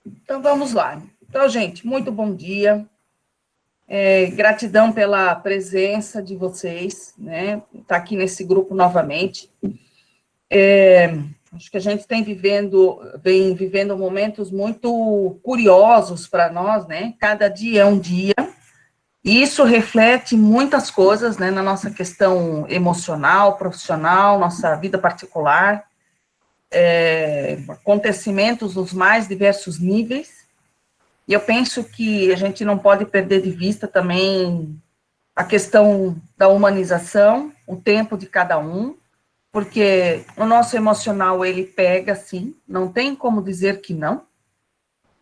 Então, vamos lá. Então, gente, muito bom dia. Gratidão pela presença de vocês, né? Tá aqui nesse grupo novamente. Acho que a gente vem vivendo momentos muito curiosos para nós, né? Cada dia é um dia. E isso reflete muitas coisas, né? Na nossa questão emocional, profissional, nossa vida particular, acontecimentos nos mais diversos níveis. E eu penso que a gente não pode perder de vista também a questão da humanização, o tempo de cada um, porque o nosso emocional, ele pega, sim, não tem como dizer que não,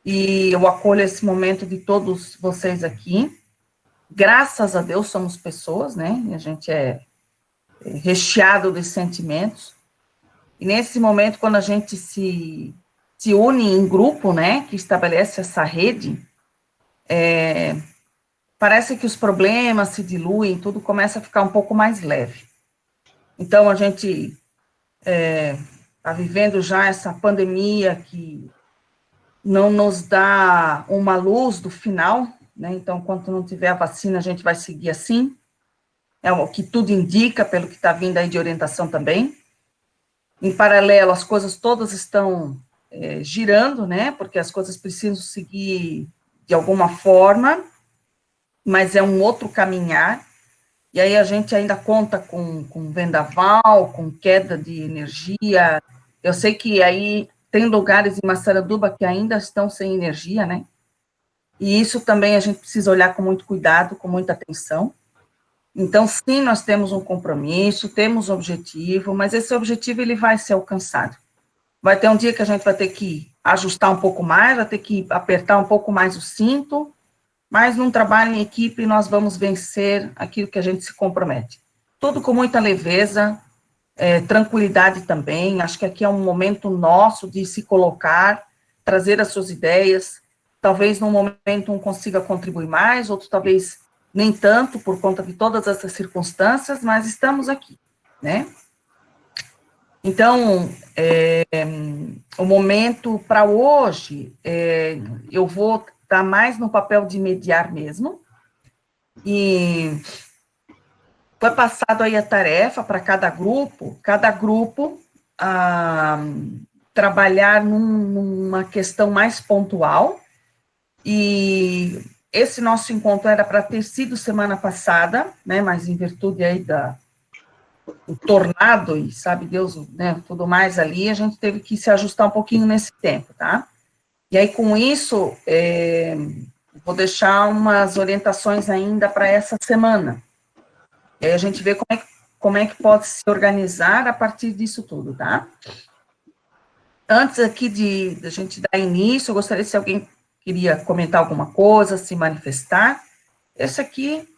e eu acolho esse momento de todos vocês aqui. Graças a Deus somos pessoas, né, e a gente é recheado de sentimentos, e nesse momento, quando a gente se une em grupo, né, que estabelece essa rede, parece que os problemas se diluem, tudo começa a ficar um pouco mais leve. Então, a gente está vivendo já essa pandemia que não nos dá uma luz do final, né? Então, enquanto não tiver a vacina, a gente vai seguir assim. É o que tudo indica, pelo que está vindo aí de orientação também. Em paralelo, as coisas todas estão girando, né? Porque as coisas precisam seguir de alguma forma, mas é um outro caminhar. E aí a gente ainda conta com vendaval, com queda de energia. Eu sei que aí tem lugares em Massaranduba que ainda estão sem energia, né? E isso também a gente precisa olhar com muito cuidado, com muita atenção. Então, sim, nós temos um compromisso, temos um objetivo, mas esse objetivo ele vai ser alcançado. Vai ter um dia que a gente vai ter que ajustar um pouco mais, vai ter que apertar um pouco mais o cinto, mas num trabalho em equipe nós vamos vencer aquilo que a gente se compromete. Tudo com muita leveza, tranquilidade também. Acho que aqui é um momento nosso de se colocar, trazer as suas ideias. Talvez num momento um consiga contribuir mais, outro talvez nem tanto, por conta de todas essas circunstâncias, mas estamos aqui, né? Então, o momento para hoje, eu vou estar mais no papel de mediar mesmo, e foi passado aí a tarefa para cada grupo trabalhar numa questão mais pontual, e esse nosso encontro era para ter sido semana passada, né, mas em virtude aí do tornado, e sabe Deus, né, tudo mais ali, a gente teve que se ajustar um pouquinho nesse tempo, tá? E aí, com isso, vou deixar umas orientações ainda para essa semana. E aí a gente vê como é que pode se organizar a partir disso tudo, tá? Antes aqui de a gente dar início, eu gostaria, se alguém queria comentar alguma coisa, se manifestar, esse aqui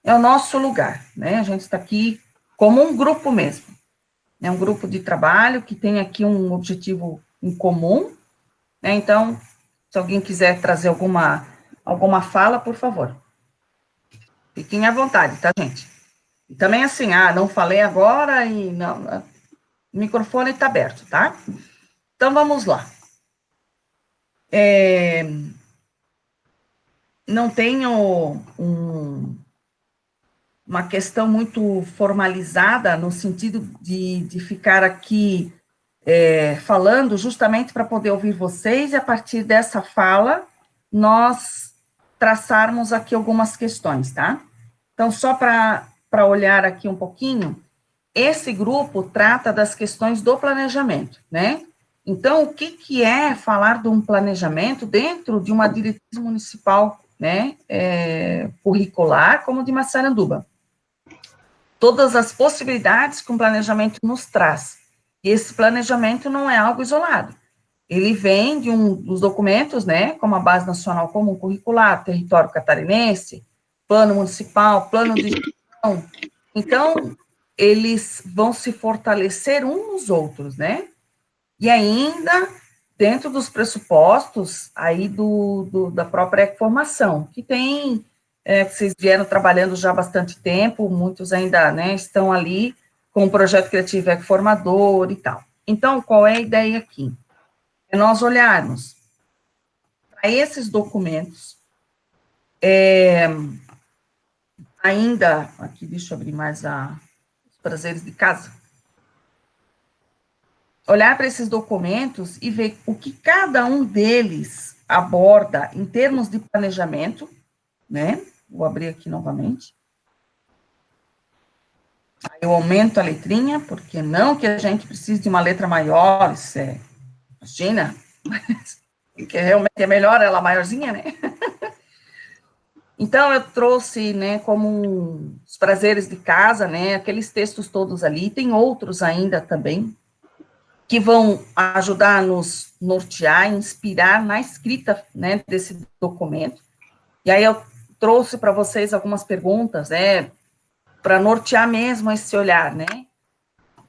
é o nosso lugar, né? A gente está aqui como um grupo mesmo, é um grupo de trabalho que tem aqui um objetivo em comum, né? Então, se alguém quiser trazer alguma fala, por favor. Fiquem à vontade, tá, gente? E também assim, não falei agora e não, o microfone está aberto, tá? Então, vamos lá. Não tenho uma questão muito formalizada no sentido de ficar aqui falando justamente para poder ouvir vocês, e a partir dessa fala, nós traçarmos aqui algumas questões, tá? Então, só para olhar aqui um pouquinho, esse grupo trata das questões do planejamento, né? Então, o que, que é falar de um planejamento dentro de uma diretriz municipal, né, curricular, como de Massaranduba? Todas as possibilidades que um planejamento nos traz. E esse planejamento não é algo isolado. Ele vem de dos documentos, né, como a Base Nacional Comum Curricular, Território Catarinense, Plano Municipal, Plano de Gestão. Então, eles vão se fortalecer uns nos outros, né? E ainda dentro dos pressupostos aí da própria formação, que tem, vocês vieram trabalhando já há bastante tempo, muitos ainda, né, estão ali com o projeto criativo formador e tal. Então, qual é a ideia aqui? É nós olharmos para esses documentos, ainda, aqui deixa eu abrir mais os prazeres de casa, olhar para esses documentos e ver o que cada um deles aborda em termos de planejamento, né? Vou abrir aqui novamente. Aí eu aumento a letrinha, porque não que a gente precise de uma letra maior, isso é, imagina, que realmente é melhor ela maiorzinha, né? Então, eu trouxe, né, como os prazeres de casa, né, aqueles textos todos ali, tem outros ainda também, que vão ajudar a nos nortear, inspirar na escrita, né, desse documento. E aí eu trouxe para vocês algumas perguntas, né, para nortear mesmo esse olhar, né.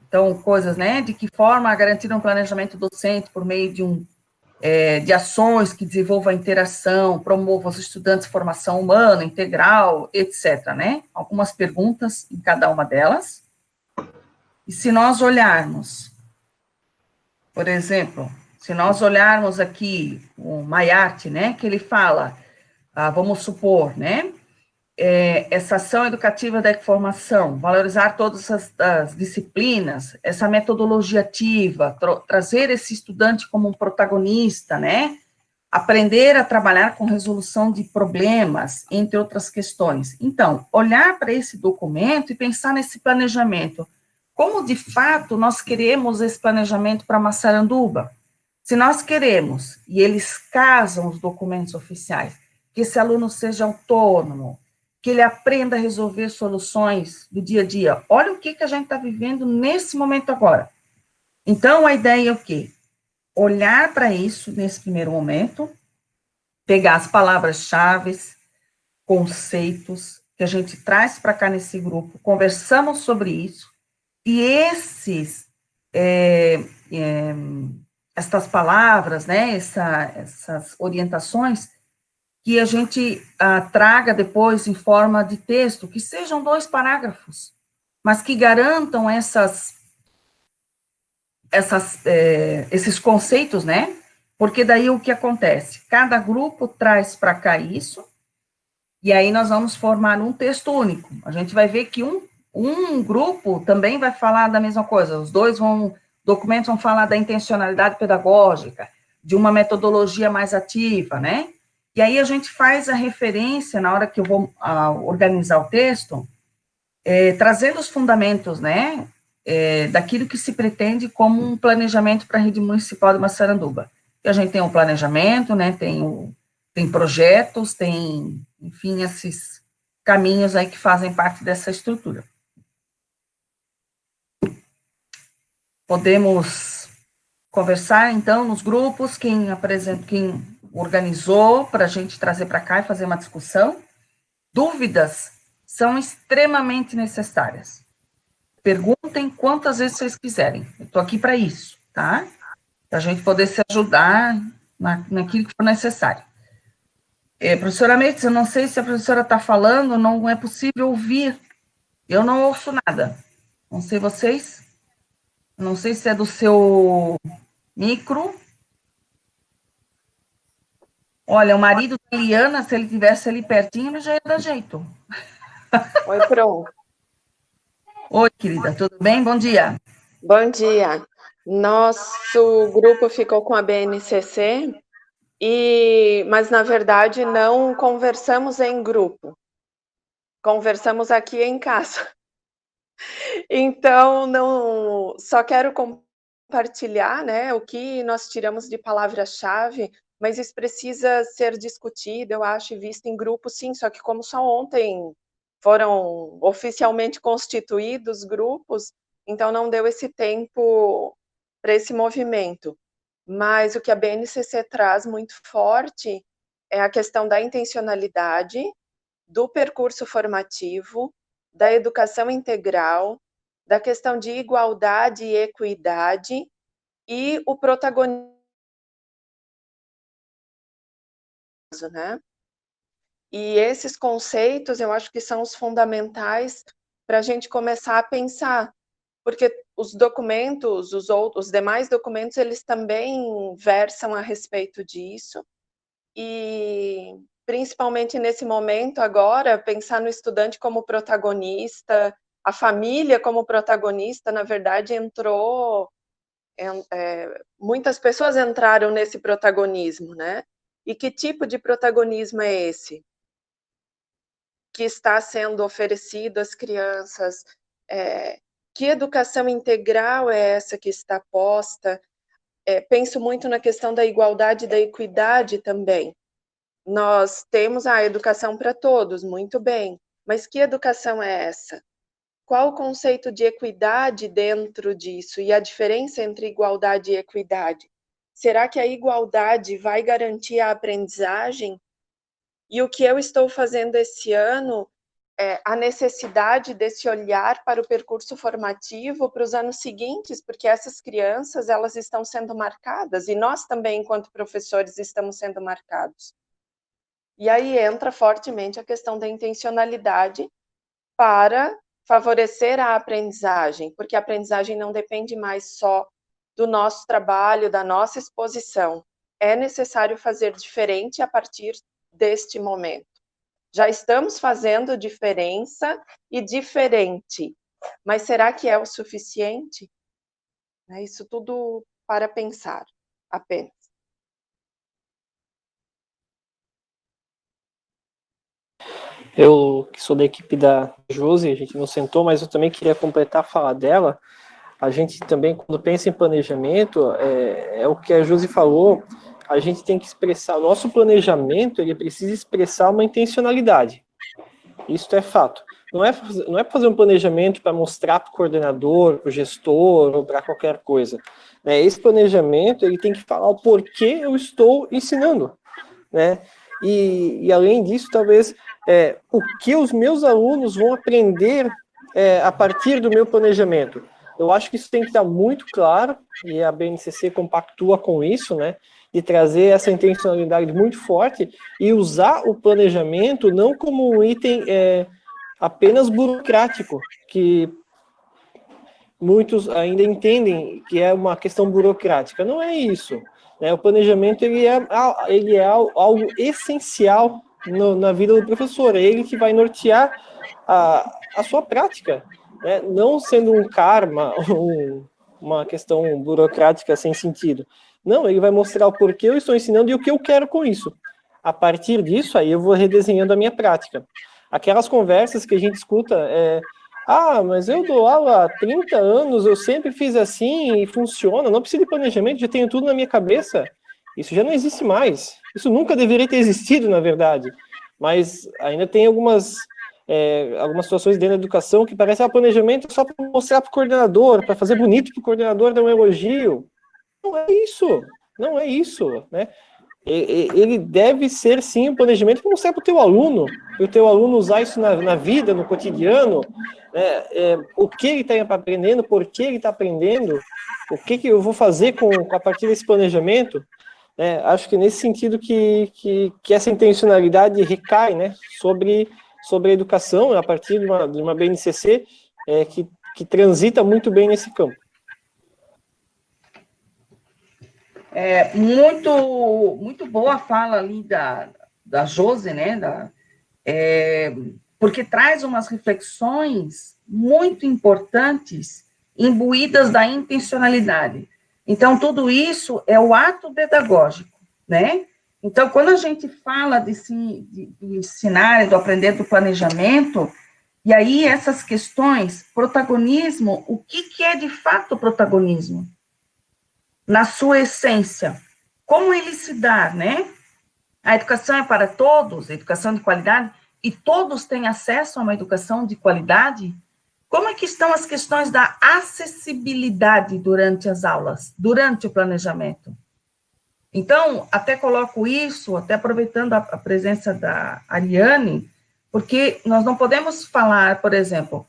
Então, coisas, né, de que forma garantir um planejamento docente por meio de ações que desenvolvam a interação, promovam os estudantes formação humana, integral, etc., né? Algumas perguntas em cada uma delas. E se nós olharmos, por exemplo, se nós olharmos aqui o Mayarte, né, que ele fala, vamos supor, né, essa ação educativa da formação, valorizar todas as disciplinas, essa metodologia ativa, trazer esse estudante como um protagonista, né, aprender a trabalhar com resolução de problemas, entre outras questões. Então, olhar para esse documento e pensar nesse planejamento. Como, de fato, nós queremos esse planejamento para Massaranduba? Se nós queremos, e eles casam os documentos oficiais, que esse aluno seja autônomo, que ele aprenda a resolver soluções do dia a dia. Olha o que a gente está vivendo nesse momento agora. Então, a ideia é o quê? Olhar para isso nesse primeiro momento, pegar as palavras-chave, conceitos que a gente traz para cá nesse grupo, conversamos sobre isso, e estas palavras, né, essas orientações, que a gente traga depois em forma de texto, que sejam 2 parágrafos, mas que garantam esses conceitos, né? Porque daí o que acontece? Cada grupo traz para cá isso, e aí nós vamos formar um texto único. A gente vai ver que um grupo também vai falar da mesma coisa, os documentos vão falar da intencionalidade pedagógica, de uma metodologia mais ativa, né? E aí a gente faz a referência, na hora que eu vou organizar o texto, trazendo os fundamentos, né, daquilo que se pretende como um planejamento para a rede municipal de Massaranduba. E a gente tem um planejamento, né, tem projetos, tem, enfim, esses caminhos aí que fazem parte dessa estrutura. Podemos conversar, então, nos grupos, quem organizou, para a gente trazer para cá e fazer uma discussão. Dúvidas são extremamente necessárias. Perguntem quantas vezes vocês quiserem. Eu estou aqui para isso, tá? Para a gente poder se ajudar naquilo que for necessário. Professora Mendes, eu não sei se a professora está falando, não é possível ouvir. Eu não ouço nada. Não sei vocês. Não sei se é do seu micro. Olha, o marido da Eliana, se ele tivesse ali pertinho, ele já ia dar jeito. Oi, pronto. Oi, querida, tudo bem? Bom dia. Bom dia. Nosso grupo ficou com a BNCC, mas, na verdade, não conversamos em grupo. Conversamos aqui em casa. Então, não, só quero compartilhar, né, o que nós tiramos de palavra-chave, mas isso precisa ser discutido, eu acho, e visto em grupo, sim, só que como só ontem foram oficialmente constituídos grupos, então não deu esse tempo para esse movimento. Mas o que a BNCC traz muito forte é a questão da intencionalidade, do percurso formativo, da educação integral, da questão de igualdade e equidade e o protagonismo, né? E esses conceitos eu acho que são os fundamentais para a gente começar a pensar, porque os documentos, os demais documentos, eles também versam a respeito disso, e principalmente nesse momento agora, pensar no estudante como protagonista, a família como protagonista, na verdade, muitas pessoas entraram nesse protagonismo, né? E que tipo de protagonismo é esse que está sendo oferecido às crianças? Que educação integral é essa que está posta? Penso muito na questão da igualdade e da equidade também. Nós temos a educação para todos, muito bem, mas que educação é essa? Qual o conceito de equidade dentro disso e a diferença entre igualdade e equidade? Será que a igualdade vai garantir a aprendizagem? E o que eu estou fazendo esse ano é a necessidade desse olhar para o percurso formativo para os anos seguintes, porque essas crianças, elas estão sendo marcadas e nós também, enquanto professores, estamos sendo marcados. E aí entra fortemente a questão da intencionalidade para favorecer a aprendizagem, porque a aprendizagem não depende mais só do nosso trabalho, da nossa exposição. É necessário fazer diferente a partir deste momento. Já estamos fazendo diferença e diferente, mas será que é o suficiente? Isso tudo para pensar apenas. Eu, que sou da equipe da Josi, a gente não sentou, mas eu também queria completar a fala dela. A gente também, quando pensa em planejamento, é o que a Josi falou, a gente tem que expressar, o nosso planejamento, ele precisa expressar uma intencionalidade. Isso é fato. Não é fazer um planejamento para mostrar para o coordenador, para o gestor, ou para qualquer coisa. Esse planejamento, ele tem que falar o porquê eu estou ensinando, né? E além disso, talvez, o que os meus alunos vão aprender a partir do meu planejamento. Eu acho que isso tem que estar muito claro, e a BNCC compactua com isso, né? De trazer essa intencionalidade muito forte e usar o planejamento não como um item apenas burocrático, que muitos ainda entendem que é uma questão burocrática. Não é isso. O planejamento ele é algo essencial na vida do professor. É ele que vai nortear a sua prática, né? Não sendo um karma, uma questão burocrática sem sentido. Não, ele vai mostrar o porquê eu estou ensinando e o que eu quero com isso. A partir disso, aí eu vou redesenhando a minha prática. Aquelas conversas que a gente escuta, mas eu dou aula há 30 anos, eu sempre fiz assim e funciona, não preciso de planejamento, já tenho tudo na minha cabeça. Isso já não existe mais. Isso nunca deveria ter existido, na verdade. Mas ainda tem algumas situações dentro da educação que parece planejamento só para mostrar para o coordenador, para fazer bonito para o coordenador dar um elogio. Não é isso, não é isso, né? Ele deve ser, sim, um planejamento para mostrar para o teu aluno usar isso na vida, no cotidiano, né? O que ele está aprendendo, por que ele está aprendendo, o que eu vou fazer a partir desse planejamento. Acho que nesse sentido que essa intencionalidade recai, né, sobre a educação, a partir de uma BNCC que transita muito bem nesse campo. Muito boa a fala ali da Josi, né? Porque traz umas reflexões muito importantes, imbuídas da intencionalidade. Então, tudo isso é o ato pedagógico, né? Então, quando a gente fala do ensinar, do aprender do planejamento, e aí essas questões, protagonismo, o que é de fato protagonismo? Na sua essência, como ele se dá, né? A educação é para todos, a educação de qualidade, e todos têm acesso a uma educação de qualidade? Como é que estão as questões da acessibilidade durante as aulas, durante o planejamento? Então, até coloco isso, até aproveitando a presença da Ariane, porque nós não podemos falar, por exemplo,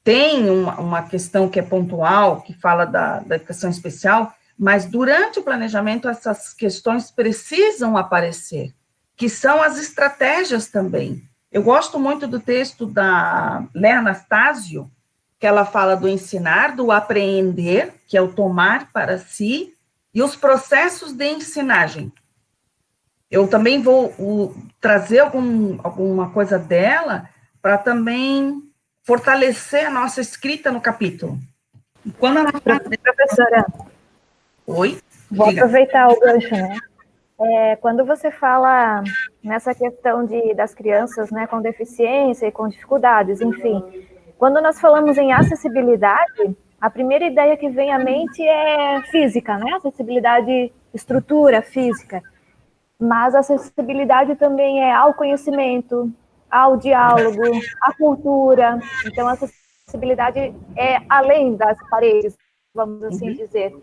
tem uma questão que é pontual, que fala da educação especial, mas durante o planejamento essas questões precisam aparecer, que são as estratégias também. Eu gosto muito do texto da Léa Anastácio, que ela fala do ensinar, do apreender, que é o tomar para si, e os processos de ensinagem. eu também vou trazer alguma coisa dela para também fortalecer a nossa escrita no capítulo. E quando ela fala... Professora, Oi? vou Diga. aproveitar o gancho, né? Quando você fala nessa questão das crianças, né, com deficiência e com dificuldades, enfim, quando nós falamos em acessibilidade, a primeira ideia que vem à mente é física, né? Acessibilidade, estrutura física. Mas a acessibilidade também é ao conhecimento, ao diálogo, à cultura. Então, a acessibilidade é além das paredes, vamos assim dizer.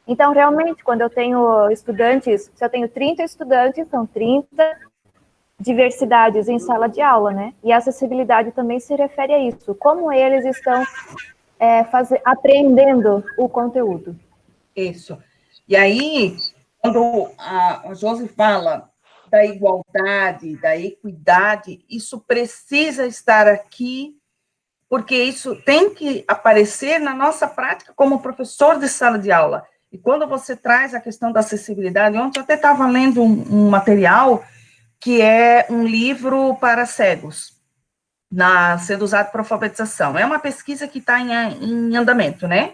Então, realmente, quando eu tenho estudantes, se eu tenho 30 estudantes, são 30 diversidades em sala de aula, né? E a acessibilidade também se refere a isso, como eles estão aprendendo o conteúdo. Isso. E aí, quando a Josi fala da igualdade, da equidade, isso precisa estar aqui, porque isso tem que aparecer na nossa prática como professor de sala de aula. E quando você traz a questão da acessibilidade, ontem eu até estava lendo um material que é um livro para cegos, sendo usado para alfabetização. É uma pesquisa que está em andamento, né?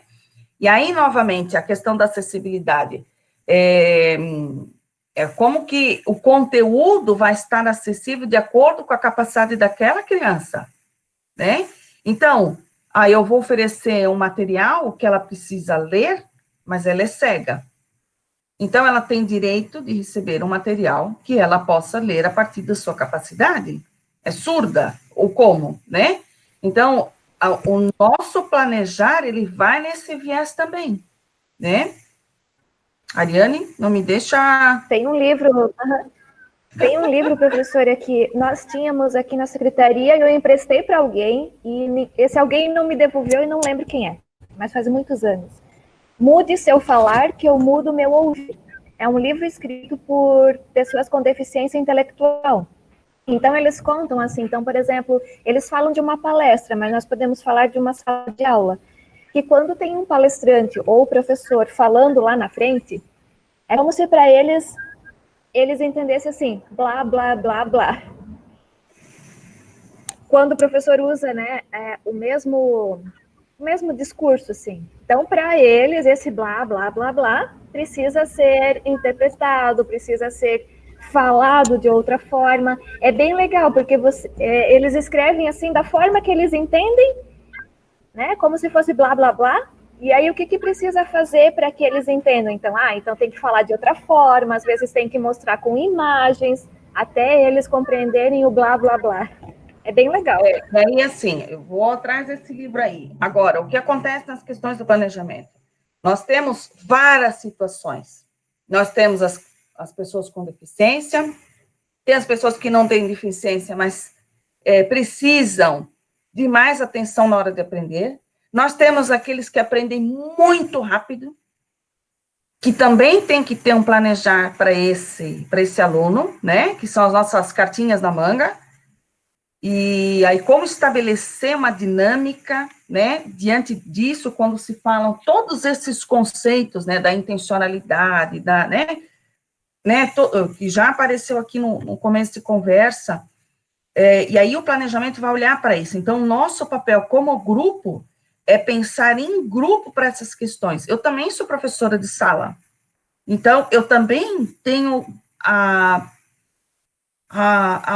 E aí, novamente, a questão da acessibilidade. Como que o conteúdo vai estar acessível de acordo com a capacidade daquela criança, né? Então, aí eu vou oferecer um material que ela precisa ler, mas ela é cega. Então, ela tem direito de receber um material que ela possa ler a partir da sua capacidade. É surda, ou como, né? Então, o nosso planejar, ele vai nesse viés também, né? Ariane, não me deixa... Tem um livro, professora, que nós tínhamos aqui na secretaria e eu emprestei para alguém e esse alguém não me devolveu e não lembro quem é, mas faz muitos anos. Mude seu falar que eu mudo meu ouvir. É um livro escrito por pessoas com deficiência intelectual. Então, eles contam assim, então, por exemplo, eles falam de uma palestra, mas nós podemos falar de uma sala de aula, que quando tem um palestrante ou professor falando lá na frente, é como se para eles entendessem assim, blá, blá, blá, blá. Quando o professor usa, né, o mesmo discurso, assim. Então, para eles, esse blá, blá, blá, blá, precisa ser interpretado, precisa ser falado de outra forma. É bem legal, porque eles escrevem assim, da forma que eles entendem, né, como se fosse blá, blá, blá, e aí o que precisa fazer para que eles entendam? Então tem que falar de outra forma, às vezes tem que mostrar com imagens, até eles compreenderem o blá, blá, blá. É bem legal. Daí, assim, eu vou atrás desse livro aí. Agora, o que acontece nas questões do planejamento? Nós temos várias situações. Nós temos as pessoas com deficiência, tem as pessoas que não têm deficiência, mas precisam de mais atenção na hora de aprender. Nós temos aqueles que aprendem muito rápido, que também tem que ter um planejar para esse aluno, né? Que são as nossas cartinhas na manga. E aí, como estabelecer uma dinâmica, né, diante disso, quando se falam todos esses conceitos, né, da intencionalidade, que já apareceu aqui no começo de conversa, e aí o planejamento vai olhar para isso. Então, o nosso papel como grupo é pensar em grupo para essas questões. Eu também sou professora de sala, então, eu também tenho a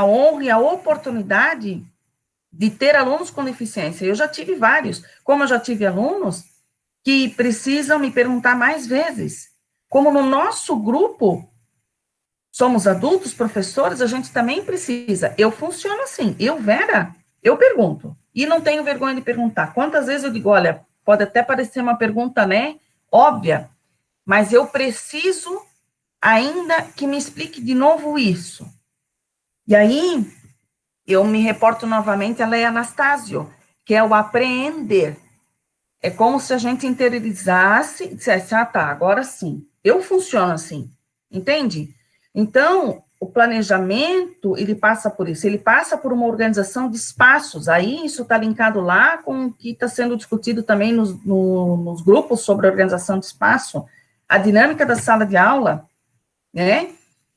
honra e a oportunidade de ter alunos com deficiência. Eu já tive vários, como eu já tive alunos que precisam me perguntar mais vezes. Como no nosso grupo, somos adultos, professores, a gente também precisa. Eu funciono assim, Vera, eu pergunto, e não tenho vergonha de perguntar. Quantas vezes eu digo, olha, pode até parecer uma pergunta, né, óbvia, mas eu preciso ainda que me explique de novo isso. E aí, eu me reporto novamente a Lei Anastácio, que é o apreender. É como se a gente interiorizasse e dissesse, tá, agora sim, eu funciono assim, entende? Então, o planejamento, ele passa por isso, ele passa por uma organização de espaços, aí isso está linkado lá com o que está sendo discutido também nos grupos sobre a organização de espaço, a dinâmica da sala de aula, né?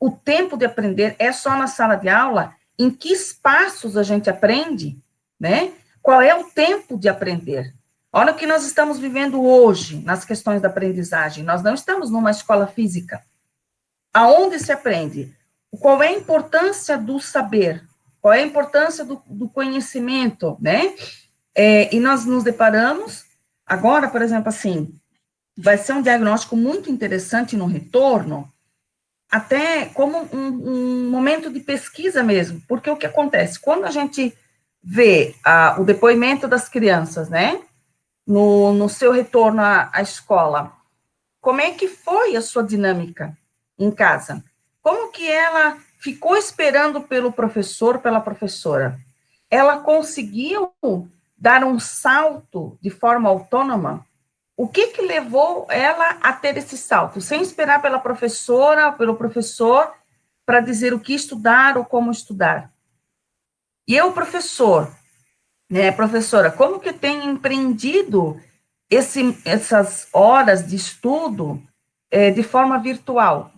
o tempo de aprender é só na sala de aula? Em que espaços a gente aprende, né? Qual é o tempo de aprender? Olha o que nós estamos vivendo hoje nas questões da aprendizagem. Nós não estamos numa escola física. Aonde se aprende? Qual é a importância do saber? Qual é a importância do conhecimento, né? E nós nos deparamos, agora, por exemplo, assim, vai ser um diagnóstico muito interessante no retorno, até como um momento de pesquisa mesmo, porque o que acontece? Quando a gente vê o depoimento das crianças, né, no seu retorno à escola, como é que foi a sua dinâmica em casa? Como que ela ficou esperando pelo professor, pela professora? Ela conseguiu dar um salto de forma autônoma? O que levou ela a ter esse salto, sem esperar pela professora, pelo professor, para dizer o que estudar ou como estudar? E eu, professor, né, professora, como que eu tenho empreendido essas horas de estudo de forma virtual?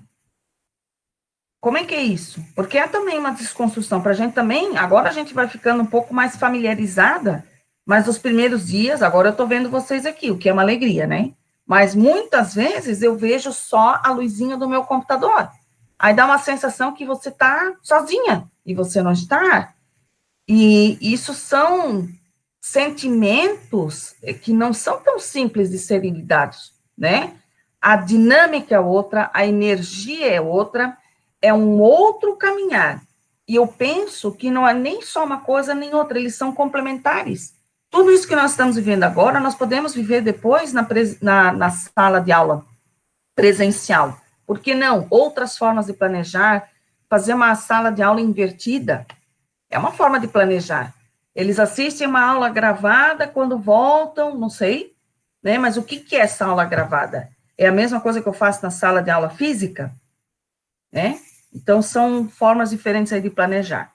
Como é que é isso? Porque é também uma desconstrução para a gente também, agora a gente vai ficando um pouco mais familiarizada, mas os primeiros dias, agora eu estou vendo vocês aqui, o que é uma alegria, né? Mas muitas vezes eu vejo só a luzinha do meu computador. Aí dá uma sensação que você está sozinha, e você não está. E isso são sentimentos que não são tão simples de serem lidados, né? A dinâmica é outra, a energia é outra, é um outro caminhar. E eu penso que não é nem só uma coisa nem outra, eles são complementares. Tudo isso que nós estamos vivendo agora, nós podemos viver depois na sala de aula presencial. Por que não? Outras formas de planejar, fazer uma sala de aula invertida, é uma forma de planejar. Eles assistem uma aula gravada, quando voltam, não sei, né? Mas o que é essa aula gravada? É a mesma coisa que eu faço na sala de aula física, né? Então, são formas diferentes aí de planejar.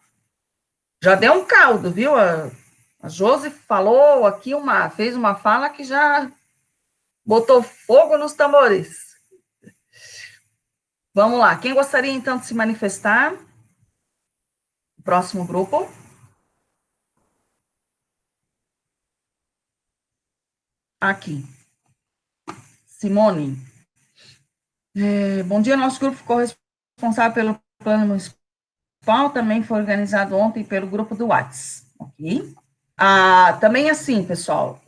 Já deu um caldo, viu? A Josi falou aqui, fez uma fala que já botou fogo nos tambores. Vamos lá. Quem gostaria, então, de se manifestar? Próximo grupo. Aqui. Simone. Bom dia, nosso grupo ficou responsável pelo plano municipal, também foi organizado ontem pelo grupo do WhatsApp, ok? Também assim, pessoal,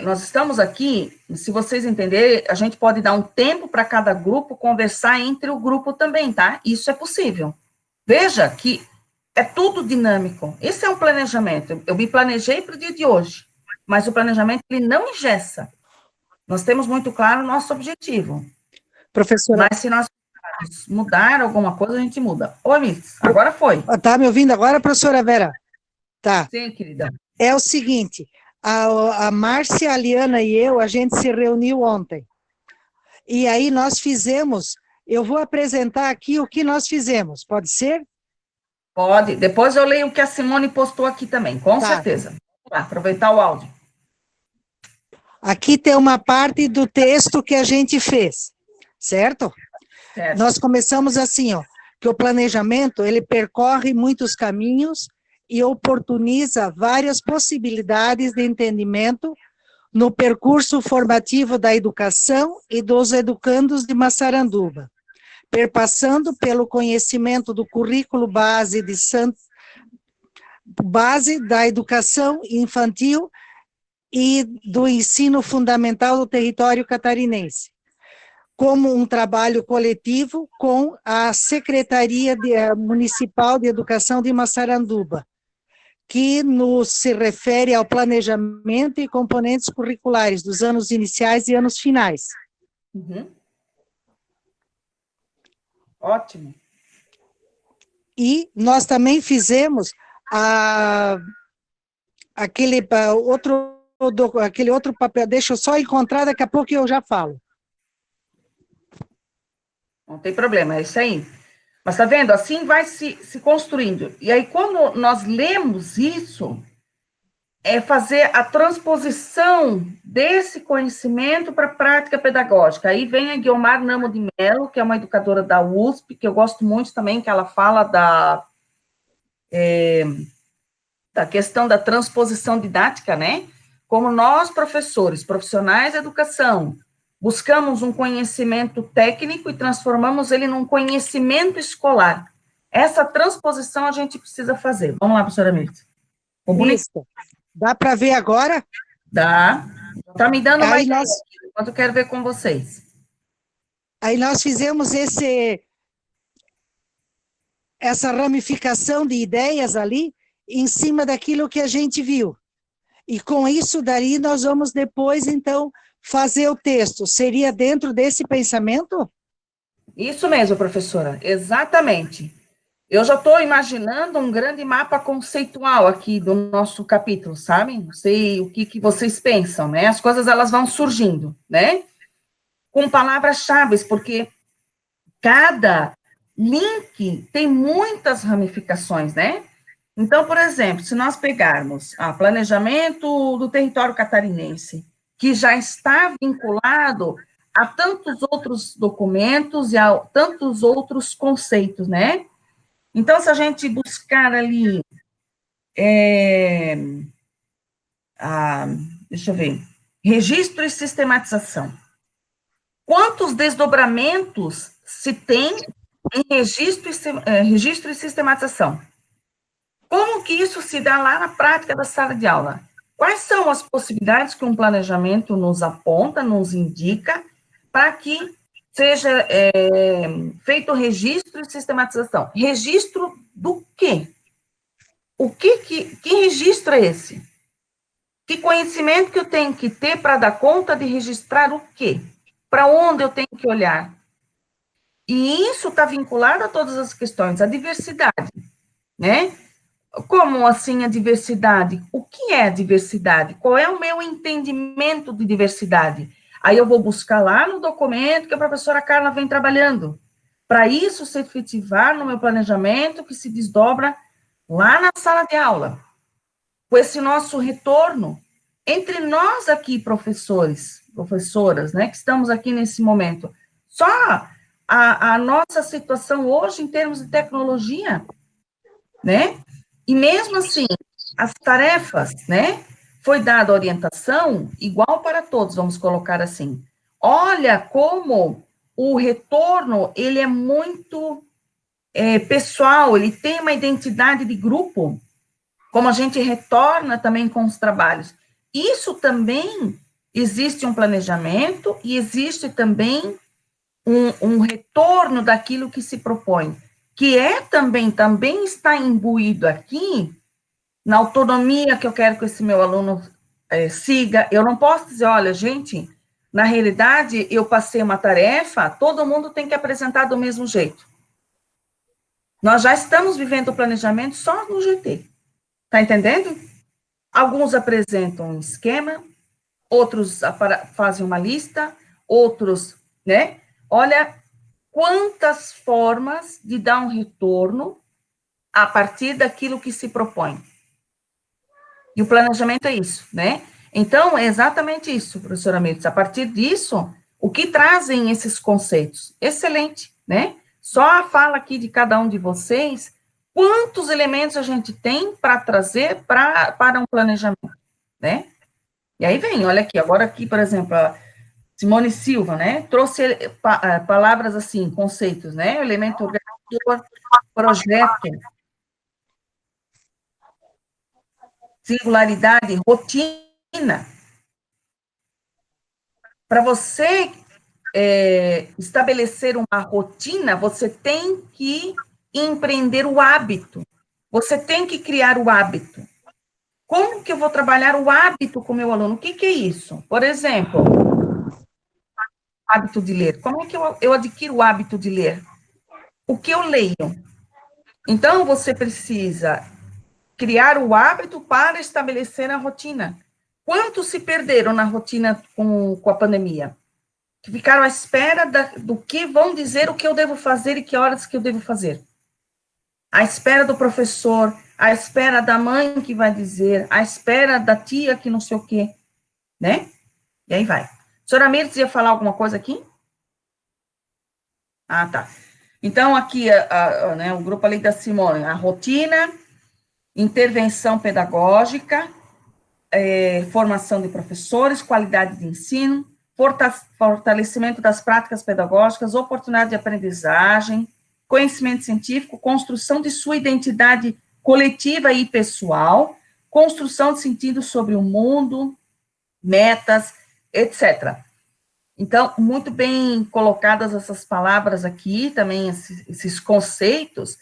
nós estamos aqui, se vocês entenderem, a gente pode dar um tempo para cada grupo conversar entre o grupo também, tá? Isso é possível. Veja que é tudo dinâmico. Esse é um planejamento. Eu me planejei para o dia de hoje, mas o planejamento, ele não engessa. Nós temos muito claro o nosso objetivo. Professora. Mas se nós mudar alguma coisa, a gente muda. Oi, Miss, agora foi. Tá me ouvindo agora, professora Vera? Tá. Sim, querida. É o seguinte, a Márcia, a Liana e eu, a gente se reuniu ontem. E aí nós fizemos, eu vou apresentar aqui o que nós fizemos, pode ser? Pode. Depois eu leio o que a Simone postou aqui também, com certeza. Vamos lá, aproveitar o áudio. Aqui tem uma parte do texto que a gente fez, certo? Certo. Nós começamos assim, ó, que o planejamento, ele percorre muitos caminhos e oportuniza várias possibilidades de entendimento no percurso formativo da educação e dos educandos de Massaranduba, perpassando pelo conhecimento do currículo base da educação infantil e do ensino fundamental do território catarinense, como um trabalho coletivo com a Secretaria Municipal de Educação de Massaranduba, que se refere ao planejamento e componentes curriculares dos anos iniciais e anos finais. Uhum. Ótimo. E nós também fizemos aquele outro papel, deixa eu só encontrar, daqui a pouco eu já falo. Não tem problema, é isso aí. Mas tá vendo? Assim vai se construindo. E aí, quando nós lemos isso, é fazer a transposição desse conhecimento para a prática pedagógica. Aí vem a Guiomar Namo de Mello, que é uma educadora da USP, que eu gosto muito também, que ela fala da questão da transposição didática, né? Como nós, professores, profissionais de educação, buscamos um conhecimento técnico e transformamos ele num conhecimento escolar. Essa transposição a gente precisa fazer. Vamos lá, professora Mirtz. Isso. Dá para ver agora? Dá. Tá me dando mais nós, enquanto eu quero ver com vocês. Aí nós fizemos essa ramificação de ideias ali, em cima daquilo que a gente viu. E com isso daí nós vamos depois, então, fazer o texto. Seria dentro desse pensamento? Isso mesmo, professora, exatamente. Eu já estou imaginando um grande mapa conceitual aqui do nosso capítulo, sabe? Não sei o que vocês pensam, né? As coisas, elas vão surgindo, né? Com palavras-chave, porque cada link tem muitas ramificações, né? Então, por exemplo, se nós pegarmos planejamento do território catarinense, que já está vinculado a tantos outros documentos e a tantos outros conceitos, né? Então, se a gente buscar ali, deixa eu ver, registro e sistematização. Quantos desdobramentos se tem em registro e sistematização? Como que isso se dá lá na prática da sala de aula? Quais são as possibilidades que um planejamento nos aponta, nos indica, para que seja feito registro e sistematização? Registro do quê? Que registro é esse? Que conhecimento que eu tenho que ter para dar conta de registrar o quê? Para onde eu tenho que olhar? E isso está vinculado a todas as questões, a diversidade, né? Como assim a diversidade? O que é a diversidade? Qual é o meu entendimento de diversidade? Aí eu vou buscar lá no documento que a professora Carla vem trabalhando, para isso se efetivar no meu planejamento, que se desdobra lá na sala de aula, com esse nosso retorno, entre nós aqui, professores, professoras, né, que estamos aqui nesse momento, só a nossa situação hoje em termos de tecnologia, né, e mesmo assim, as tarefas, né, foi dada orientação igual para todos, vamos colocar assim. Olha como o retorno, ele é muito pessoal, ele tem uma identidade de grupo, como a gente retorna também com os trabalhos. Isso também existe um planejamento e existe também um retorno daquilo que se propõe, que também está imbuído aqui na autonomia que eu quero que esse meu aluno siga. Eu não posso dizer, olha, gente, na realidade, eu passei uma tarefa, todo mundo tem que apresentar do mesmo jeito. Nós já estamos vivendo o planejamento só no GT. Está entendendo? Alguns apresentam um esquema, outros fazem uma lista, outros, né? Olha quantas formas de dar um retorno a partir daquilo que se propõe. E o planejamento é isso, né? Então, é exatamente isso, professora Mirtz. A partir disso, o que trazem esses conceitos? Excelente, né? Só a fala aqui de cada um de vocês, quantos elementos a gente tem para trazer para um planejamento, né? E aí vem, olha aqui, agora aqui, por exemplo, a Simone Silva, né? Trouxe palavras assim, conceitos, né? Elemento organizador, projeto, singularidade, rotina. Para você estabelecer uma rotina, você tem que empreender o hábito. Você tem que criar o hábito. Como que eu vou trabalhar o hábito com o meu aluno? O que é isso? Por exemplo, hábito de ler. Como é que eu adquiro o hábito de ler? O que eu leio? Então, você precisa criar o hábito para estabelecer a rotina. Quantos se perderam na rotina com a pandemia? Que ficaram à espera do que vão dizer, o que eu devo fazer e que horas que eu devo fazer. À espera do professor, à espera da mãe que vai dizer, à espera da tia que não sei o quê, né? E aí vai. Senhora Mirtz ia falar alguma coisa aqui? Ah, tá. Então, aqui, né, o grupo ali da Simone, a rotina, intervenção pedagógica, formação de professores, qualidade de ensino, fortalecimento das práticas pedagógicas, oportunidade de aprendizagem, conhecimento científico, construção de sua identidade coletiva e pessoal, construção de sentido sobre o mundo, metas, etc. Então, muito bem colocadas essas palavras aqui, também esses conceitos,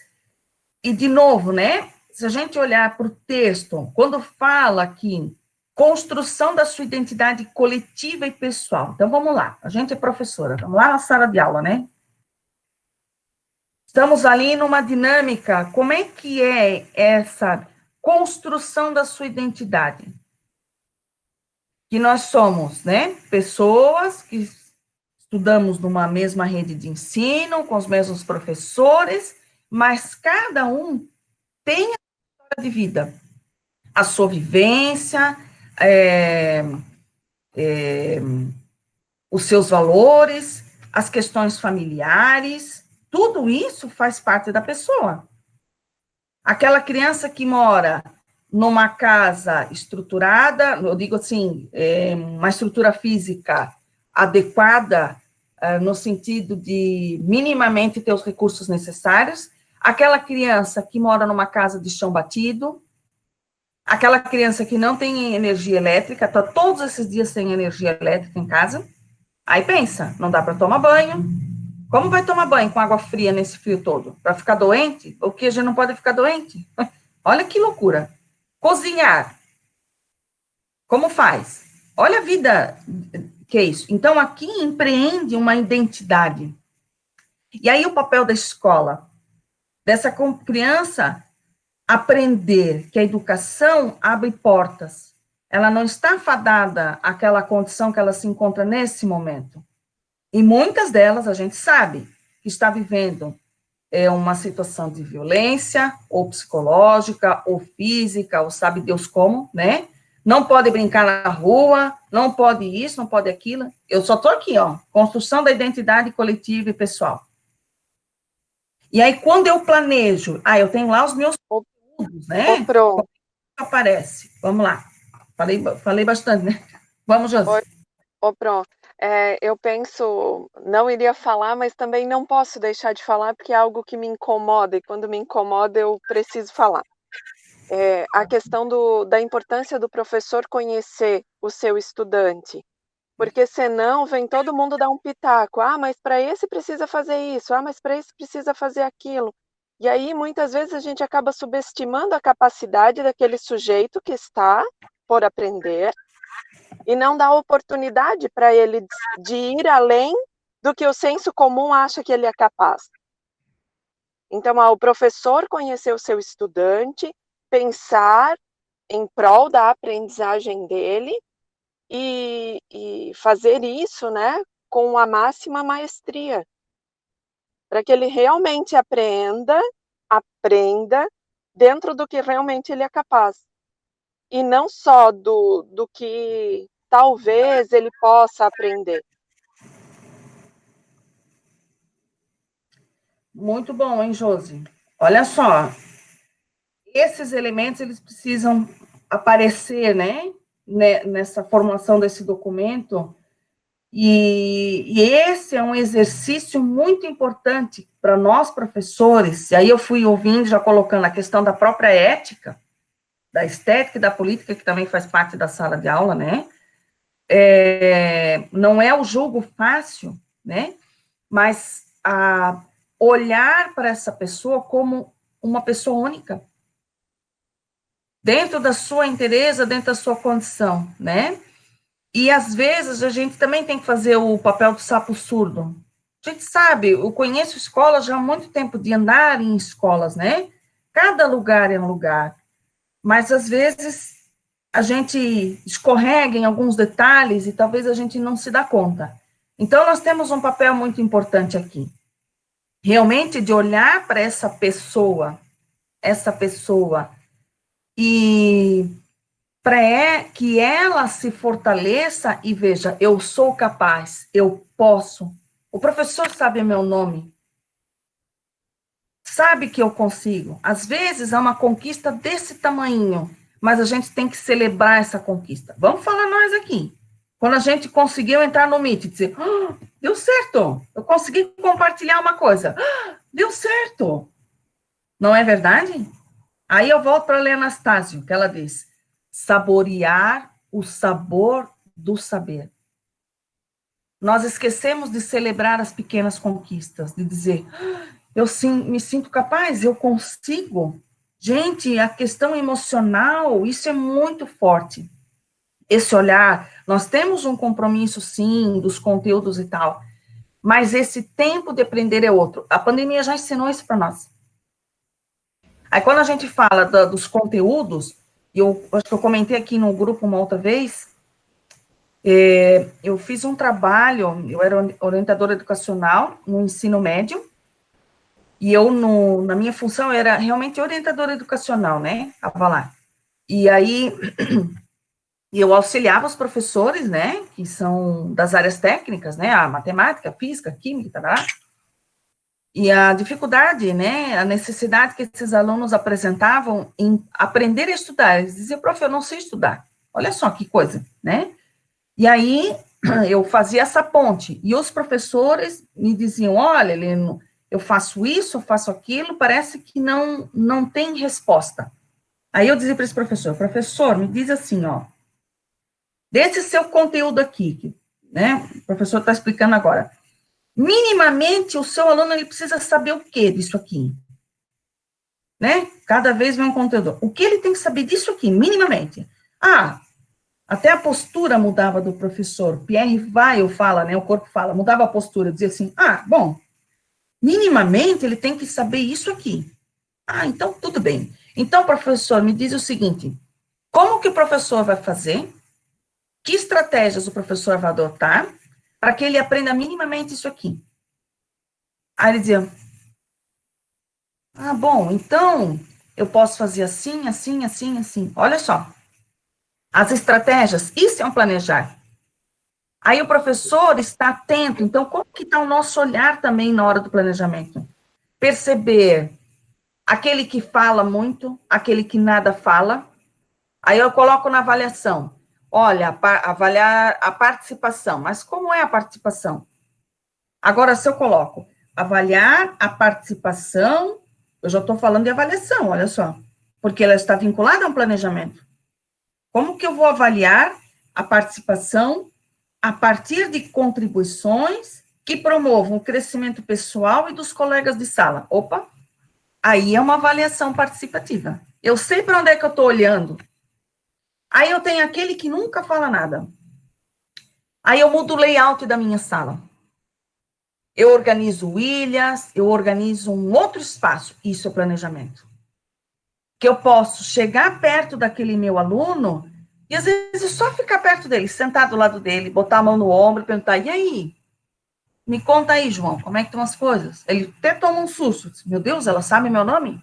e de novo, né, se a gente olhar para o texto, quando fala aqui, construção da sua identidade coletiva e pessoal, então vamos lá, a gente é professora, vamos lá na sala de aula, né? Estamos ali numa dinâmica, como é que é essa construção da sua identidade? Que nós somos, né, pessoas que estudamos numa mesma rede de ensino, com os mesmos professores, mas cada um tem a sua história de vida, a sua vivência, os seus valores, as questões familiares, tudo isso faz parte da pessoa. Aquela criança que mora numa casa estruturada, eu digo assim, uma estrutura física adequada, no sentido de minimamente ter os recursos necessários, aquela criança que mora numa casa de chão batido, aquela criança que não tem energia elétrica, está todos esses dias sem energia elétrica em casa, aí pensa, não dá para tomar banho, como vai tomar banho com água fria nesse frio todo? Para ficar doente? O que a gente não pode ficar doente? Olha que loucura. Cozinhar. Como faz? Olha a vida que é isso. Então, aqui empreende uma identidade. E aí o papel da escola, dessa criança aprender que a educação abre portas. Ela não está fadada àquela condição que ela se encontra nesse momento. E muitas delas, a gente sabe, que está vivendo uma situação de violência, ou psicológica, ou física, ou sabe Deus como, né? Não pode brincar na rua, não pode isso, não pode aquilo. Eu só estou aqui, ó, construção da identidade coletiva e pessoal. E aí, quando eu planejo, eu tenho lá os meus conteúdos, né? Pronto. Aparece. Vamos lá. Falei bastante, né? Vamos, Josi. Pronto. Eu penso, não iria falar, mas também não posso deixar de falar, porque é algo que me incomoda, e quando me incomoda, eu preciso falar. A questão da importância do professor conhecer o seu estudante, porque senão vem todo mundo dar um pitaco, mas para esse precisa fazer isso, mas para esse precisa fazer aquilo. E aí, muitas vezes, a gente acaba subestimando a capacidade daquele sujeito que está por aprender, e não dá oportunidade para ele de ir além do que o senso comum acha que ele é capaz. Então, o professor conhecer o seu estudante, pensar em prol da aprendizagem dele e fazer isso, né, com a máxima maestria, para que ele realmente aprenda dentro do que realmente ele é capaz. E não só do que talvez ele possa aprender. Muito bom, hein, Josi? Olha só, esses elementos, eles precisam aparecer, né, nessa formação desse documento, e esse é um exercício muito importante para nós, professores, e aí eu fui ouvindo, já colocando a questão da própria ética, da estética e da política, que também faz parte da sala de aula, né, não é o jogo fácil, né, mas olhar para essa pessoa como uma pessoa única, dentro da sua inteireza, dentro da sua condição, né? E, às vezes, a gente também tem que fazer o papel do sapo surdo. A gente sabe, eu conheço escolas já há muito tempo de andar em escolas, né? Cada lugar é um lugar. Mas, às vezes, a gente escorrega em alguns detalhes e talvez a gente não se dá conta. Então, nós temos um papel muito importante aqui. Realmente de olhar para essa pessoa e para que ela se fortaleça e veja, eu sou capaz, eu posso. O professor sabe meu nome, sabe que eu consigo. Às vezes é uma conquista desse tamanho, mas a gente tem que celebrar essa conquista. Vamos falar nós aqui. Quando a gente conseguiu entrar no Meet e dizer, deu certo, eu consegui compartilhar uma coisa, deu certo. Não é verdade? Aí eu volto para a Lê Anastácio, que ela diz, saborear o sabor do saber. Nós esquecemos de celebrar as pequenas conquistas, de dizer, eu sim, me sinto capaz, eu consigo. Gente, a questão emocional, isso é muito forte. Esse olhar, nós temos um compromisso, sim, dos conteúdos e tal, mas esse tempo de aprender é outro. A pandemia já ensinou isso para nós. Aí, quando a gente fala dos conteúdos, eu acho que eu comentei aqui no grupo uma outra vez, eu fiz um trabalho, eu era orientadora educacional no ensino médio, e eu, na minha função, eu era realmente orientadora educacional, né, estava lá. E aí, eu auxiliava os professores, né, que são das áreas técnicas, né, a matemática, física, química, tá? E a dificuldade, né, a necessidade que esses alunos apresentavam em aprender a estudar. Eles diziam, prof, eu não sei estudar. Olha só que coisa, né? E aí, eu fazia essa ponte. E os professores me diziam, olha, Heleno, eu faço isso, eu faço aquilo, parece que não tem resposta. Aí eu dizia para esse professor, me diz assim, ó, desse seu conteúdo aqui, né, o professor está explicando agora, minimamente, o seu aluno, ele precisa saber o que disso aqui, né? Cada vez vem um conteúdo. O que ele tem que saber disso aqui, minimamente? Até a postura mudava do professor. Pierre Weil fala, né? O corpo fala, mudava a postura, dizia assim, bom, minimamente ele tem que saber isso aqui. Então tudo bem. Então, professor, me diz o seguinte, como que o professor vai fazer? Que estratégias o professor vai adotar para que ele aprenda minimamente isso aqui? Aí ele dizia, bom, então eu posso fazer assim, assim, assim, assim. Olha só, as estratégias, isso é um planejar. Aí o professor está atento, então como que está o nosso olhar também na hora do planejamento? Perceber aquele que fala muito, aquele que nada fala. Aí eu coloco na avaliação, olha, avaliar a participação, mas como é a participação? Agora, se eu coloco avaliar a participação, eu já estou falando de avaliação, olha só, porque ela está vinculada a um planejamento. Como que eu vou avaliar a participação a partir de contribuições que promovam o crescimento pessoal e dos colegas de sala? Opa, aí é uma avaliação participativa. Eu sei para onde é que eu estou olhando. Aí eu tenho aquele que nunca fala nada. Aí eu mudo o layout da minha sala. Eu organizo ilhas, eu organizo um outro espaço. Isso é planejamento. Que eu posso chegar perto daquele meu aluno e, às vezes, só ficar perto dele, sentar do lado dele, botar a mão no ombro e perguntar, e aí? Me conta aí, João, como é que estão as coisas? Ele até toma um susto. Meu Deus, ela sabe meu nome?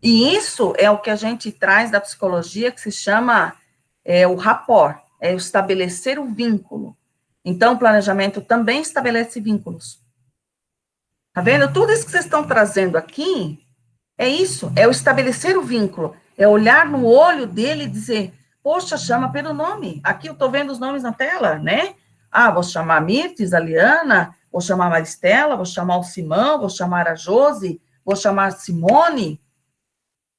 E isso é o que a gente traz da psicologia, que se chama o rapport, é o estabelecer o vínculo. Então, o planejamento também estabelece vínculos. Tá vendo? Tudo isso que vocês estão trazendo aqui, é isso, é o estabelecer o vínculo, é olhar no olho dele e dizer, poxa, chama pelo nome. Aqui eu estou vendo os nomes na tela, né? Vou chamar a Mirtes, a Liana, vou chamar a Maristela, vou chamar o Simão, vou chamar a Josi, vou chamar a Simone,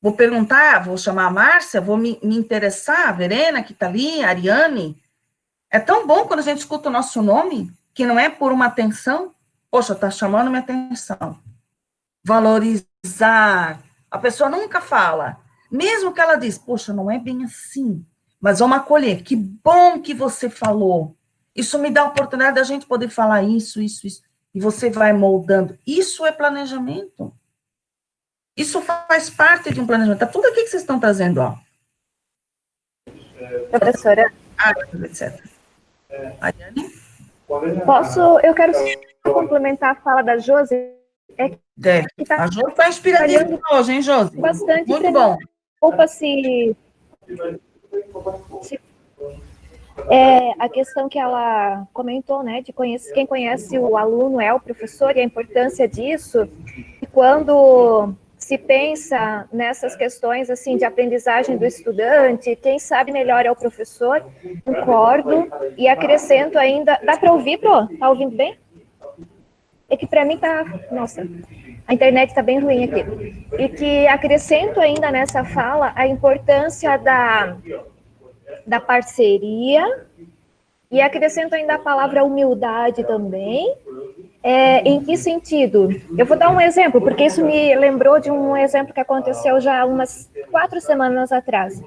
vou perguntar, vou chamar a Márcia, vou me interessar, a Verena, que está ali, a Ariane. É tão bom quando a gente escuta o nosso nome, que não é por uma atenção, poxa, está chamando minha atenção. Valorizar. A pessoa nunca fala, mesmo que ela diz, poxa, não é bem assim, mas vamos acolher, que bom que você falou, isso me dá a oportunidade da gente poder falar isso, isso, isso, e você vai moldando, isso é planejamento, isso faz parte de um planejamento, tá tudo aqui que vocês estão trazendo, ó. Professora, etc. eu quero complementar a fala da Josi, é Deve. A Josi está inspiradíssima hoje, hein, Josi? Bastante. Muito bom. Desculpa se a questão que ela comentou, né, de quem conhece o aluno é o professor e a importância disso. E quando se pensa nessas questões assim de aprendizagem do estudante, quem sabe melhor é o professor. Concordo e acrescento ainda. Dá para ouvir, Pro? Tá ouvindo bem? É que para mim tá, nossa, a internet está bem ruim aqui. E que acrescento ainda nessa fala a importância da parceria, e acrescento ainda a palavra humildade também. Em que sentido? Eu vou dar um exemplo, porque isso me lembrou de um exemplo que aconteceu já umas 4 semanas atrás.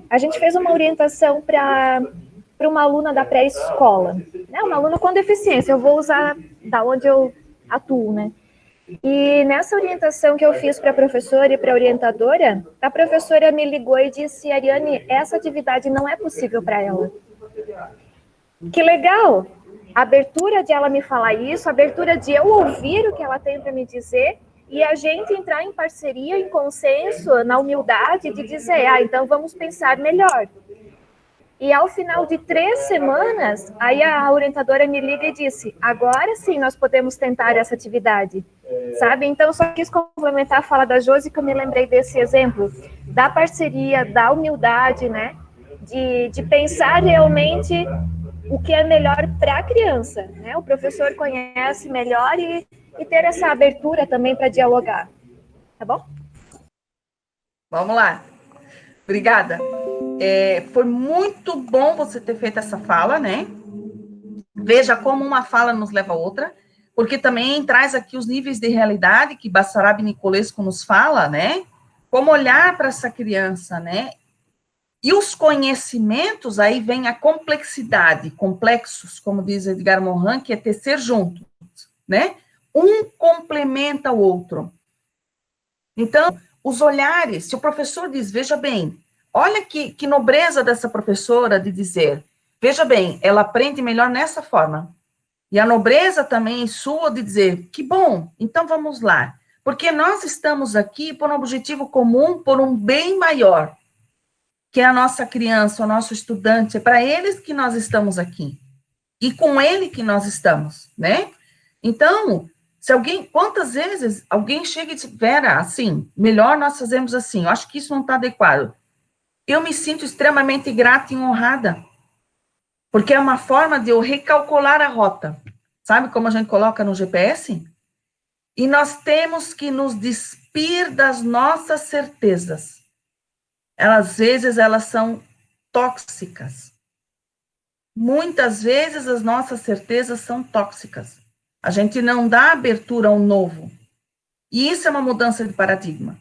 A gente fez uma orientação para uma aluna da pré-escola, né? Uma aluna com deficiência, eu vou usar da onde eu atuo, né? E nessa orientação que eu fiz para a professora e para a orientadora, a professora me ligou e disse: Ariane, essa atividade não é possível para ela. Que legal! A abertura de ela me falar isso, a abertura de eu ouvir o que ela tem para me dizer e a gente entrar em parceria, em consenso, na humildade de dizer, então vamos pensar melhor. E ao final de 3 semanas, aí a orientadora me liga e disse: agora sim nós podemos tentar essa atividade, sabe? Então, só quis complementar a fala da Josi, que eu me lembrei desse exemplo, da parceria, da humildade, né? De pensar realmente o que é melhor para a criança, né? O professor conhece melhor e ter essa abertura também para dialogar, tá bom? Vamos lá. Obrigada. Foi muito bom você ter feito essa fala, né? Veja como uma fala nos leva a outra, porque também traz aqui os níveis de realidade que Basarab Nicolescu nos fala, né? Como olhar para essa criança, né? E os conhecimentos, aí vem a complexidade, complexos, como diz Edgar Morin, que é tecer juntos, né? Um complementa o outro. Então, os olhares, se o professor diz, veja bem, olha que nobreza dessa professora de dizer, veja bem, ela aprende melhor nessa forma. E a nobreza também sua de dizer, que bom, então vamos lá. Porque nós estamos aqui por um objetivo comum, por um bem maior, que é a nossa criança, o nosso estudante, é para eles que nós estamos aqui. E com ele que nós estamos, né? Então, quantas vezes alguém chega e diz, Vera, assim, melhor nós fazemos assim, eu acho que isso não está adequado. Eu me sinto extremamente grata e honrada, porque é uma forma de eu recalcular a rota. Sabe como a gente coloca no GPS? E nós temos que nos despir das nossas certezas. Às vezes, elas são tóxicas. Muitas vezes, as nossas certezas são tóxicas. A gente não dá abertura ao novo. E isso é uma mudança de paradigma.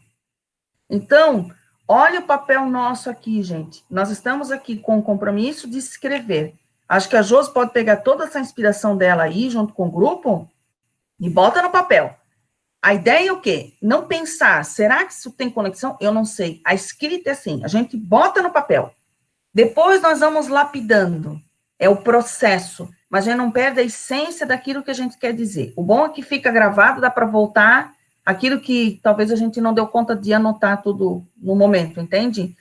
Então, olha o papel nosso aqui, gente. Nós estamos aqui com o compromisso de escrever. Acho que a Josi pode pegar toda essa inspiração dela aí, junto com o grupo, e bota no papel. A ideia é o quê? Não pensar, será que isso tem conexão? Eu não sei. A escrita é assim, a gente bota no papel. Depois nós vamos lapidando. É o processo, mas a gente não perde a essência daquilo que a gente quer dizer. O bom é que fica gravado, dá para voltar aquilo que talvez a gente não deu conta de anotar tudo no momento, entende?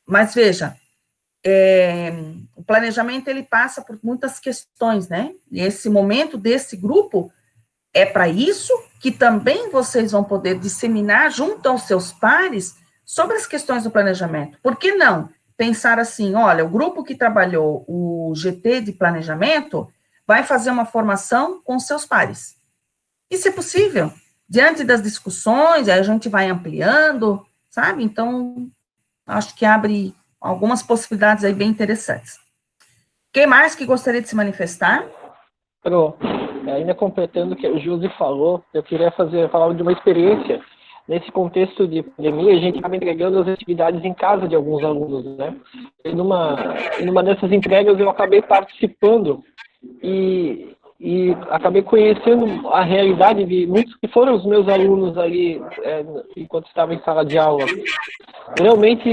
Mas veja, o planejamento, ele passa por muitas questões, né? E esse momento desse grupo é para isso que também vocês vão poder disseminar junto aos seus pares sobre as questões do planejamento. Por que não pensar assim, olha, o grupo que trabalhou o GT de planejamento vai fazer uma formação com seus pares. Isso é possível. Diante das discussões, aí a gente vai ampliando, sabe? Então, acho que abre algumas possibilidades aí bem interessantes. Quem mais que gostaria de se manifestar? Pro, ainda completando o que o Josi falou, eu queria falar de uma experiência. Nesse contexto de pandemia, a gente acaba entregando as atividades em casa de alguns alunos, né? E numa dessas entregas eu acabei participando e acabei conhecendo a realidade de muitos que foram os meus alunos ali enquanto estava em sala de aula. Realmente,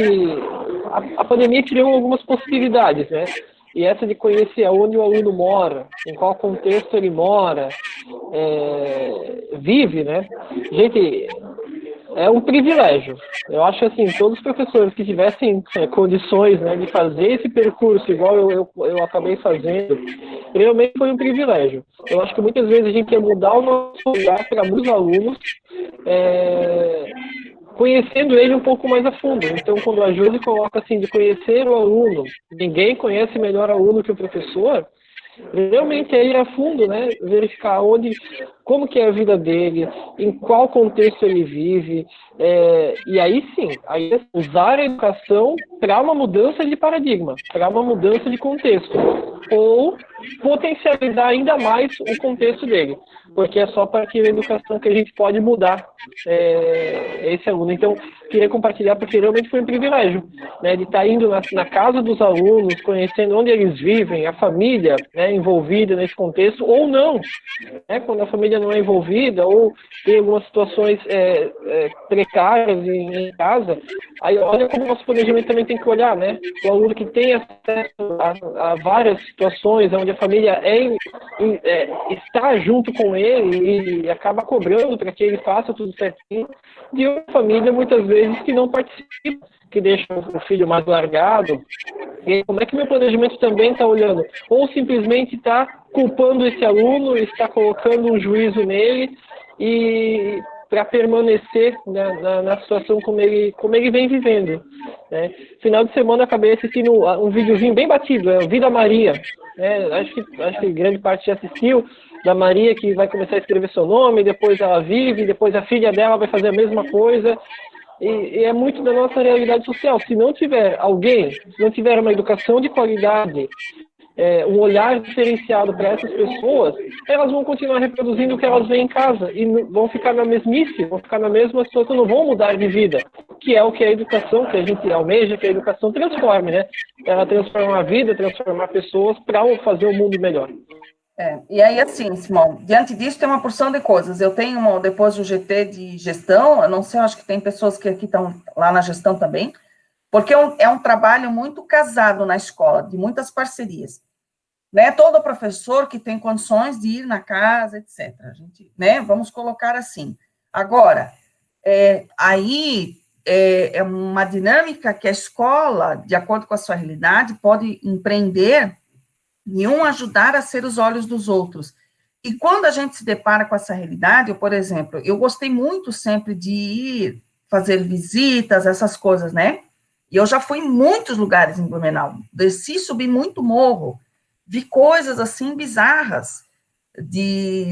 a pandemia criou algumas possibilidades, né? e essa de conhecer aonde o aluno mora, em qual contexto ele mora, vive, né? Gente, é um privilégio. Eu acho assim, todos os professores que tivessem condições, né, de fazer esse percurso igual eu acabei fazendo, realmente foi um privilégio. Eu acho que muitas vezes a gente quer mudar o nosso olhar para muitos alunos, conhecendo ele um pouco mais a fundo. Então, quando a Josi coloca assim, de conhecer o aluno, ninguém conhece melhor o aluno que o professor, realmente é ir a fundo, né? Verificar como que é a vida dele, em qual contexto ele vive, e aí sim, usar a educação para uma mudança de paradigma, para uma mudança de contexto, ou potencializar ainda mais o contexto dele, porque é só para aquela educação que a gente pode mudar esse aluno. Então, queria compartilhar, porque realmente foi um privilégio, né, de estar indo na casa dos alunos, conhecendo onde eles vivem, a família, né, envolvida nesse contexto, ou não, né, quando a família não é envolvida, ou tem algumas situações precárias em casa, aí olha como o nosso planejamento também tem que olhar, né, o aluno que tem acesso a várias situações, onde a família está junto com ele e acaba cobrando para que ele faça tudo certinho, de uma família, muitas vezes, que não participa, que deixa o filho mais largado. E como é que meu planejamento também está olhando? Ou simplesmente está culpando esse aluno, está colocando um juízo nele e para permanecer, né, na situação como ele vem vivendo, né? Final de semana eu acabei assistindo um videozinho bem batido, Vida Maria, né? Acho que grande parte já assistiu, da Maria que vai começar a escrever seu nome, depois ela vive, depois a filha dela vai fazer a mesma coisa, e é muito da nossa realidade social. Se não tiver se não tiver uma educação de qualidade, um olhar diferenciado para essas pessoas, elas vão continuar reproduzindo o que elas veem em casa e vão ficar na mesmice, vão ficar na mesma situação, não vão mudar de vida, que é o que a educação, que a gente almeja, que a educação transforme, né? Ela transforma a vida, transformar pessoas para fazer o mundo melhor. E aí, assim, Simão, diante disso tem uma porção de coisas. Eu tenho, depois do GT de gestão, eu não sei, acho que tem pessoas que aqui estão lá na gestão também, porque é um trabalho muito casado na escola, de muitas parcerias. Né? Todo professor que tem condições de ir na casa, etc. A gente, né? Vamos colocar assim. Agora, aí é uma dinâmica que a escola, de acordo com a sua realidade, pode empreender e ajudar a ser os olhos dos outros. E quando a gente se depara com essa realidade, por exemplo, eu gostei muito sempre de ir fazer visitas, essas coisas, né? E eu já fui em muitos lugares em Blumenau, desci, subi muito morro, vi coisas assim bizarras,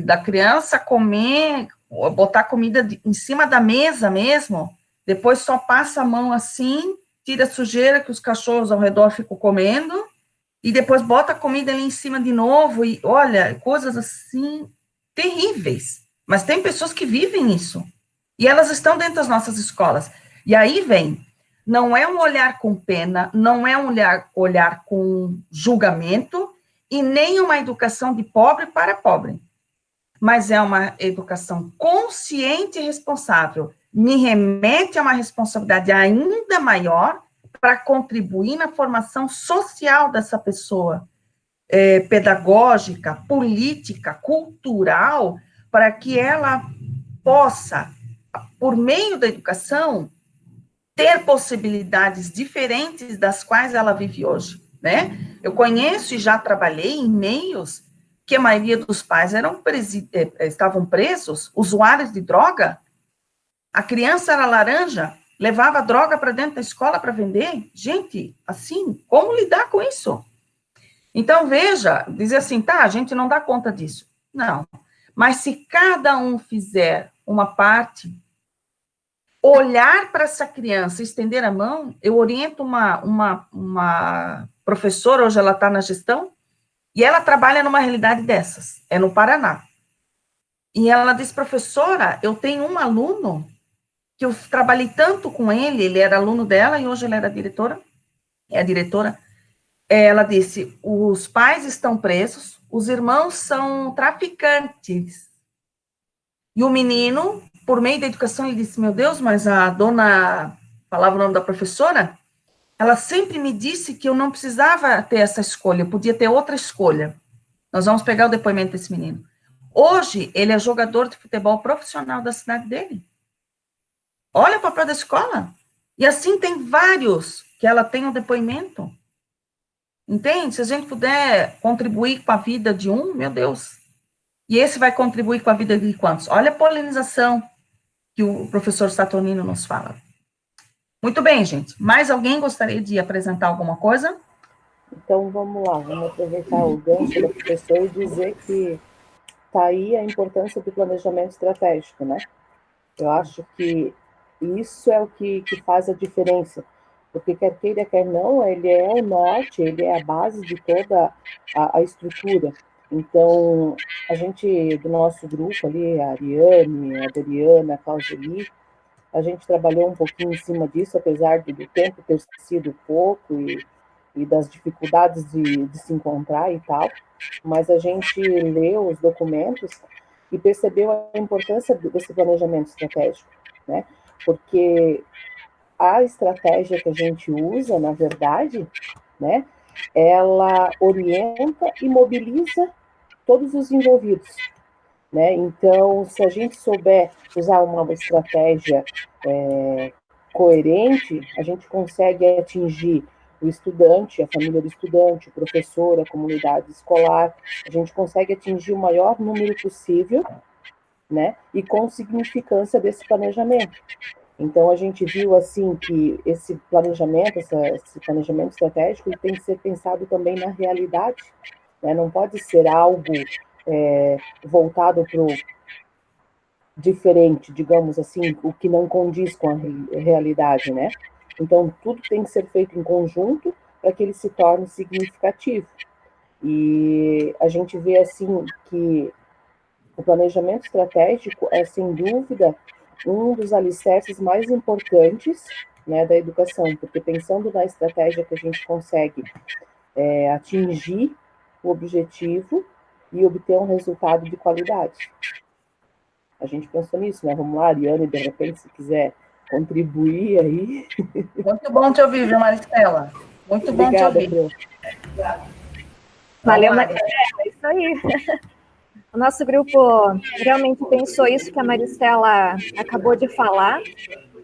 da criança comer, botar comida em cima da mesa mesmo, depois só passa a mão assim, tira a sujeira que os cachorros ao redor ficam comendo, e depois bota a comida ali em cima de novo, e olha, coisas assim terríveis. Mas tem pessoas que vivem isso, e elas estão dentro das nossas escolas. E aí vem, não é um olhar com pena, não é um olhar com julgamento, e nem uma educação de pobre para pobre, mas é uma educação consciente e responsável. Me remete a uma responsabilidade ainda maior para contribuir na formação social dessa pessoa, pedagógica, política, cultural, para que ela possa, por meio da educação, ter possibilidades diferentes das quais ela vive hoje, né? Eu conheço e já trabalhei em meios que a maioria dos pais estavam presos, usuários de droga. A criança era laranja, levava droga para dentro da escola para vender. Gente, assim, como lidar com isso? Então, veja, dizer assim, tá, a gente não dá conta disso. Não. Mas se cada um fizer uma parte, olhar para essa criança, estender a mão, eu oriento uma professora, hoje ela está na gestão, e ela trabalha numa realidade dessas, é no Paraná. E ela diz, professora, eu tenho um aluno que eu trabalhei tanto com ele era aluno dela e hoje ela era diretora, é a diretora. Ela disse, os pais estão presos, os irmãos são traficantes. E o menino, por meio da educação, ele disse, meu Deus, mas a dona, falava o nome da professora, ela sempre me disse que eu não precisava ter essa escolha, eu podia ter outra escolha. Nós vamos pegar o depoimento desse menino. Hoje, ele é jogador de futebol profissional da cidade dele. Olha o papel da escola. E assim tem vários que ela tem um depoimento. Entende? Se a gente puder contribuir com a vida de um, meu Deus. E esse vai contribuir com a vida de quantos? Olha a polinização que o professor Saturnino nos fala. Muito bem, gente. Mais alguém gostaria de apresentar alguma coisa? Então, vamos lá. Vamos aproveitar o gancho da professora e dizer que está aí a importância do planejamento estratégico, né? Eu acho que isso é o que faz a diferença, porque quer queira, quer não, ele é o norte, ele é a base de toda a estrutura. Então, a gente, do nosso grupo ali, a Ariane, a Doriana, a Clauseli, a gente trabalhou um pouquinho em cima disso, apesar do tempo ter sido pouco e das dificuldades de se encontrar e tal, mas a gente leu os documentos e percebeu a importância desse planejamento estratégico, né? Porque a estratégia que a gente usa, na verdade, né, ela orienta e mobiliza todos os envolvidos, né? Então, se a gente souber usar uma estratégia coerente, a gente consegue atingir o estudante, a família do estudante, o professor, a comunidade escolar, a gente consegue atingir o maior número possível, né? E com significância desse planejamento. Então, a gente viu, assim, que esse planejamento estratégico, ele tem que ser pensado também na realidade, né? Não pode ser algo voltado para o diferente, digamos assim, o que não condiz com a realidade, né? Então, tudo tem que ser feito em conjunto para que ele se torne significativo. E a gente vê, assim, que o planejamento estratégico é, sem dúvida, um dos alicerces mais importantes, né, da educação, porque pensando na estratégia que a gente consegue atingir o objetivo e obter um resultado de qualidade. A gente pensou nisso, né? Vamos lá, Ariane, de repente, se quiser contribuir aí. Muito bom te ouvir, viu, Maristela? Muito bom Obrigada, te ouvir. Valeu, Maristela, é isso aí. O nosso grupo realmente pensou isso que a Maristela acabou de falar.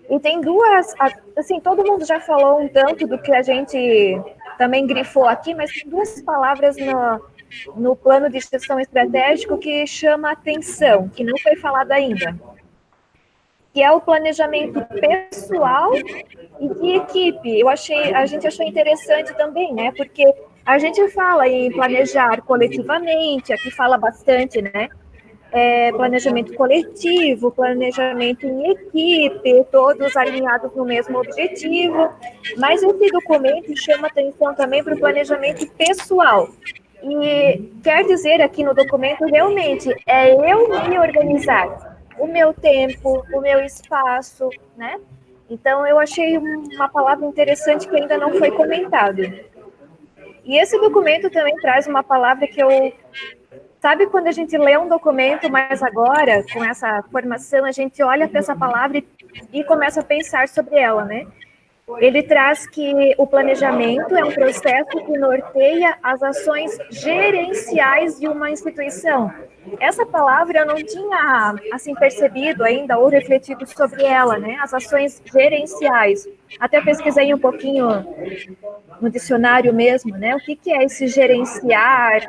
E tem duas, assim, todo mundo já falou um tanto do que a gente também grifou aqui, mas tem duas palavras no plano de gestão estratégico que chama atenção, que não foi falado ainda, que é o planejamento pessoal e de equipe. A gente achou interessante também, né? Porque a gente fala em planejar coletivamente, aqui fala bastante, né? Planejamento coletivo, planejamento em equipe, todos alinhados no mesmo objetivo, mas esse documento chama atenção também para o planejamento pessoal. E quer dizer aqui no documento, realmente, é eu me organizar, o meu tempo, o meu espaço, né? Então, eu achei uma palavra interessante que ainda não foi comentado. E esse documento também traz uma palavra que eu... Sabe quando a gente lê um documento, mas agora, com essa formação, a gente olha para essa palavra e começa a pensar sobre ela, né? Ele traz que o planejamento é um processo que norteia as ações gerenciais de uma instituição. Essa palavra eu não tinha, assim, percebido ainda ou refletido sobre ela, né? As ações gerenciais. Até pesquisei um pouquinho no dicionário mesmo, né? O que é esse gerenciar,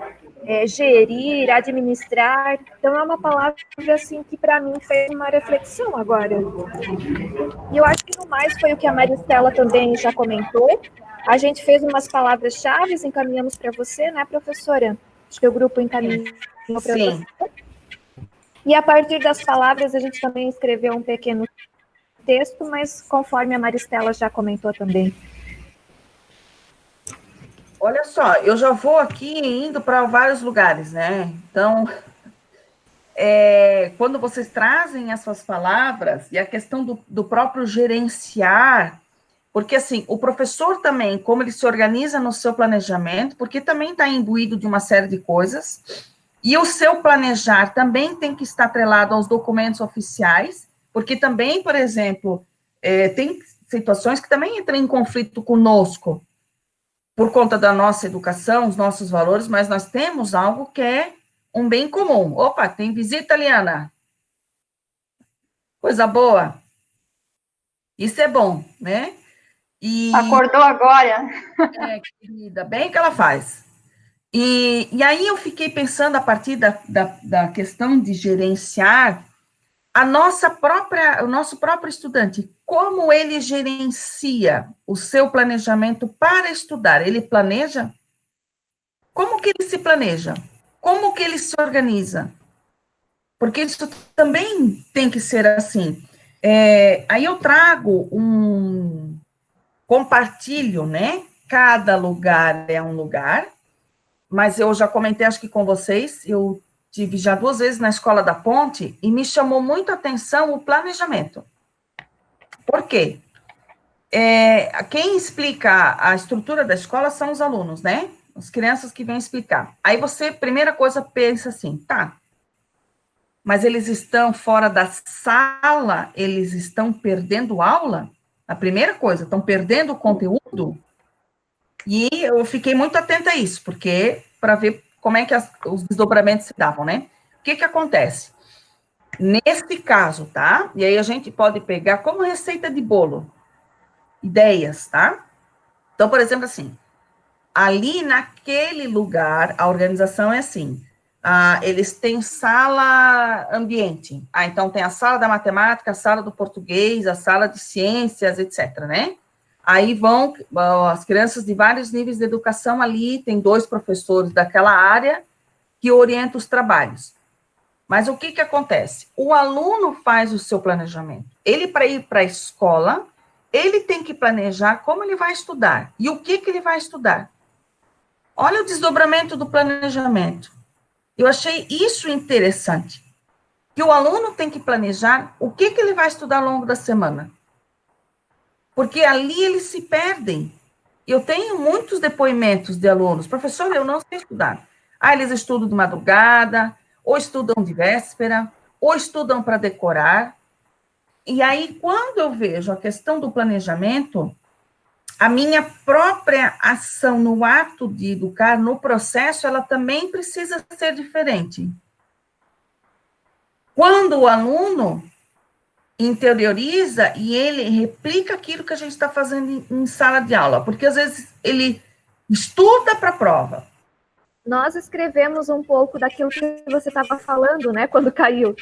gerir, administrar? Então, é uma palavra, assim, que para mim fez uma reflexão agora. E eu acho que no mais foi o que a Maristela também já comentou. A gente fez umas palavras-chave, encaminhamos para você, né, professora? Acho que o grupo encaminhou para você. E a partir das palavras, a gente também escreveu um pequeno texto, mas conforme a Maristela já comentou também. Olha só, eu já vou aqui indo para vários lugares, né? Então, quando vocês trazem essas palavras, e a questão do próprio gerenciar, porque, assim, o professor também, como ele se organiza no seu planejamento, porque também está imbuído de uma série de coisas, e o seu planejar também tem que estar atrelado aos documentos oficiais, porque também, por exemplo, situações que também entram em conflito conosco, por conta da nossa educação, os nossos valores, mas nós temos algo que é um bem comum. Opa, tem visita, Liana. Coisa boa. Isso é bom, né? E, acordou agora. Querida, bem que ela faz. E aí eu fiquei pensando, a partir da questão de gerenciar o nosso próprio estudante, como ele gerencia o seu planejamento para estudar. Ele planeja? Como que ele se planeja? Como que ele se organiza? Porque isso também tem que ser assim. Aí eu trago compartilho, né? Cada lugar é um lugar, mas eu já comentei, acho que com vocês, eu tive já 2 vezes na Escola da Ponte e me chamou muito a atenção o planejamento. Por quê? Quem explica a estrutura da escola são os alunos, né? As crianças que vêm explicar. Aí você, primeira coisa, pensa assim, tá, mas eles estão fora da sala, eles estão perdendo aula? A primeira coisa, estão perdendo o conteúdo? E eu fiquei muito atenta a isso, porque para ver como é que os desdobramentos se davam, né? O que acontece? Nesse caso, tá? E aí a gente pode pegar como receita de bolo, ideias, tá? Então, por exemplo, assim, ali naquele lugar, a organização é assim, eles têm sala ambiente, então tem a sala da matemática, a sala do português, a sala de ciências, etc., né? Aí vão as crianças de vários níveis de educação ali, tem 2 professores daquela área que orientam os trabalhos. Mas o que acontece? O aluno faz o seu planejamento. Ele, para ir para a escola, ele tem que planejar como ele vai estudar e o que ele vai estudar. Olha o desdobramento do planejamento. Eu achei isso interessante, que o aluno tem que planejar o que ele vai estudar ao longo da semana. Porque ali eles se perdem. Eu tenho muitos depoimentos de alunos, professor, eu não sei estudar. Eles estudam de madrugada, ou estudam de véspera, ou estudam para decorar. E aí, quando eu vejo a questão do planejamento, a minha própria ação no ato de educar, no processo, ela também precisa ser diferente. Quando o aluno interioriza e ele replica aquilo que a gente está fazendo em sala de aula, porque às vezes ele estuda para a prova. Nós escrevemos um pouco daquilo que você estava falando, né, quando caiu,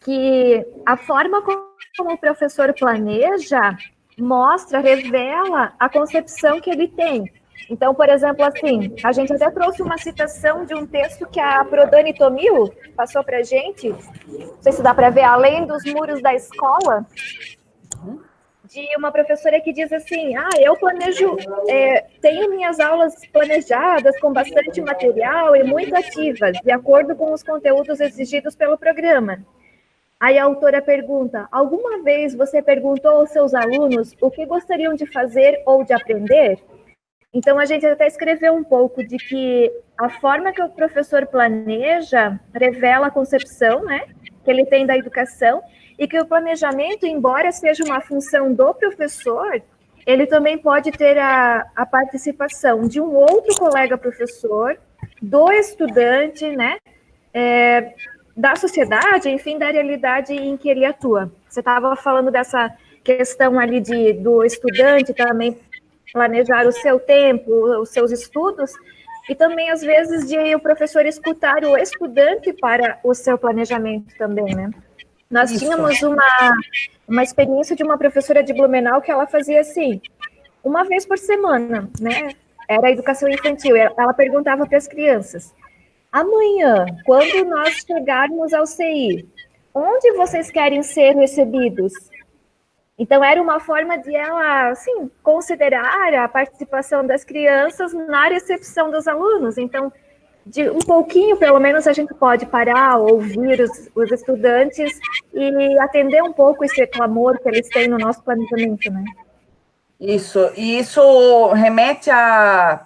que a forma como o professor planeja mostra, revela a concepção que ele tem. Então, por exemplo, assim, a gente até trouxe uma citação de um texto que a Prodani Tomil passou para a gente, não sei se dá para ver, Além dos Muros da Escola, de uma professora que diz assim, eu planejo, tenho minhas aulas planejadas com bastante material e muito ativas, de acordo com os conteúdos exigidos pelo programa. Aí a autora pergunta, alguma vez você perguntou aos seus alunos o que gostariam de fazer ou de aprender? Então, a gente até escreveu um pouco de que a forma que o professor planeja revela a concepção, né, que ele tem da educação, e que o planejamento, embora seja uma função do professor, ele também pode ter a participação de um outro colega professor, do estudante, né, da sociedade, enfim, da realidade em que ele atua. Você estava falando dessa questão ali do estudante também planejar o seu tempo, os seus estudos, e também, às vezes, de o professor escutar o estudante para o seu planejamento também, né? Nós tínhamos uma experiência de uma professora de Blumenau que ela fazia assim, uma vez por semana, né? Era a educação infantil, ela perguntava para as crianças, amanhã, quando nós chegarmos ao CI, onde vocês querem ser recebidos? Então, era uma forma de ela, assim, considerar a participação das crianças na recepção dos alunos. Então, de um pouquinho, pelo menos, a gente pode parar, ouvir os estudantes e atender um pouco esse clamor que eles têm no nosso planejamento, né? Isso, e isso remete a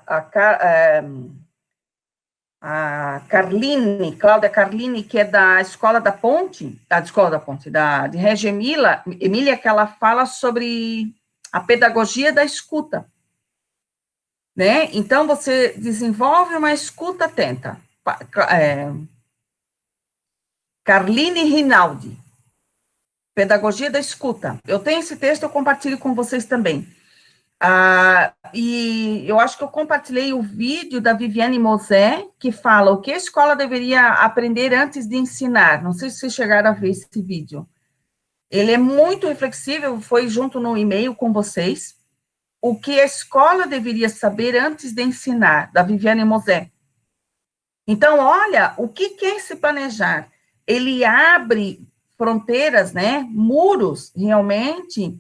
Carline, Cláudia Carline, que é da Escola da Ponte, de Reggio Emília, que ela fala sobre a pedagogia da escuta, né? Então, você desenvolve uma escuta atenta. Carline Rinaldi, pedagogia da escuta. Eu tenho esse texto, eu compartilho com vocês também. E eu acho que eu compartilhei o vídeo da Viviane Mosé, que fala o que a escola deveria aprender antes de ensinar. Não sei se vocês chegaram a ver esse vídeo. Ele é muito reflexível, foi junto no e-mail com vocês. O que a escola deveria saber antes de ensinar, da Viviane Mosé. Então, olha, o que é esse planejar? Ele abre fronteiras, né, muros, realmente,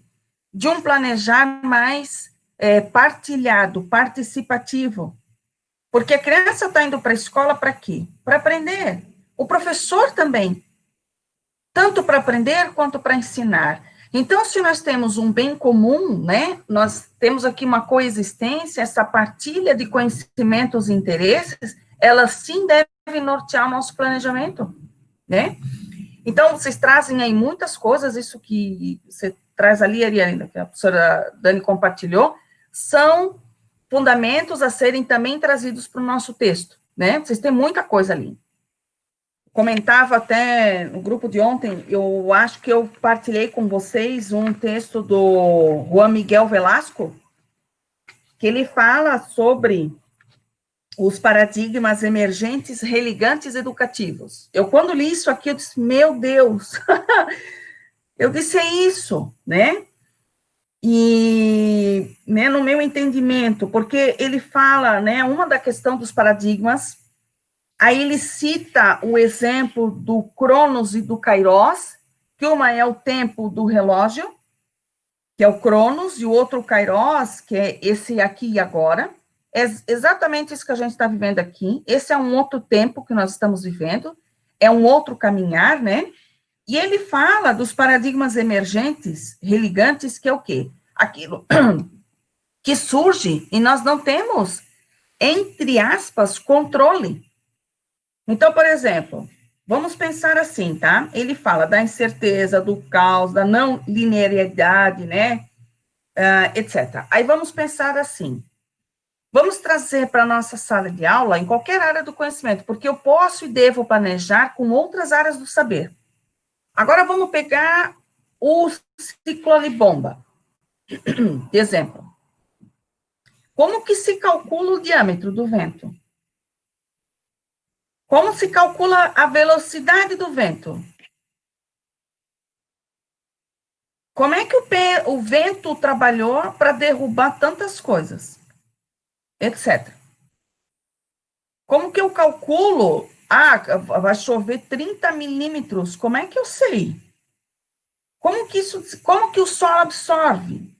de um planejar mais partilhado, participativo. Porque a criança está indo para a escola para quê? Para aprender. O professor também. Tanto para aprender quanto para ensinar. Então, se nós temos um bem comum, né, nós temos aqui uma coexistência, essa partilha de conhecimentos e interesses, ela sim deve nortear o nosso planejamento, né? Então, vocês trazem aí muitas coisas, isso que você traz ali, Ariana, que a professora Dani compartilhou, são fundamentos a serem também trazidos para o nosso texto, né? Vocês têm muita coisa ali. Comentava até no grupo de ontem, eu acho que eu partilhei com vocês um texto do Juan Miguel Velasco, que ele fala sobre os paradigmas emergentes religantes educativos. Eu, quando li isso aqui, eu disse, meu Deus, eu disse, é isso, né? E, né, no meu entendimento, porque ele fala, né, uma da questão dos paradigmas, aí ele cita o exemplo do Cronos e do Kairos, que uma é o tempo do relógio, que é o Cronos, e o outro o Kairos, que é esse aqui e agora. É exatamente isso que a gente está vivendo aqui. Esse é um outro tempo que nós estamos vivendo, é um outro caminhar, né? E ele fala dos paradigmas emergentes, religantes, que é o quê? Aquilo que surge e nós não temos, entre aspas, controle. Então, por exemplo, vamos pensar assim, tá? Ele fala da incerteza, do caos, da não linearidade, né? Etc. Aí vamos pensar assim. Vamos trazer para a nossa sala de aula, em qualquer área do conhecimento, porque eu posso e devo planejar com outras áreas do saber. Agora vamos pegar o ciclone-bomba, de exemplo. Como que se calcula o diâmetro do vento? Como se calcula a velocidade do vento? Como é que o vento trabalhou para derrubar tantas coisas? Etc. Como que eu calculo? Vai chover 30 milímetros. Como é que eu sei? Como que o solo absorve?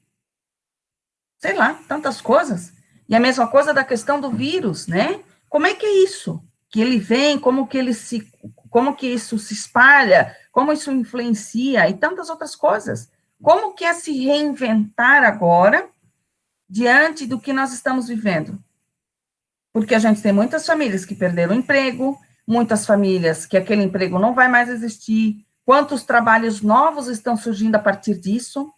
Sei lá, tantas coisas. E a mesma coisa da questão do vírus, né? Como é que é isso? Que ele vem, como que isso se espalha, como isso influencia e tantas outras coisas. Como que é se reinventar agora diante do que nós estamos vivendo? Porque a gente tem muitas famílias que perderam o emprego, muitas famílias que aquele emprego não vai mais existir, quantos trabalhos novos estão surgindo a partir disso,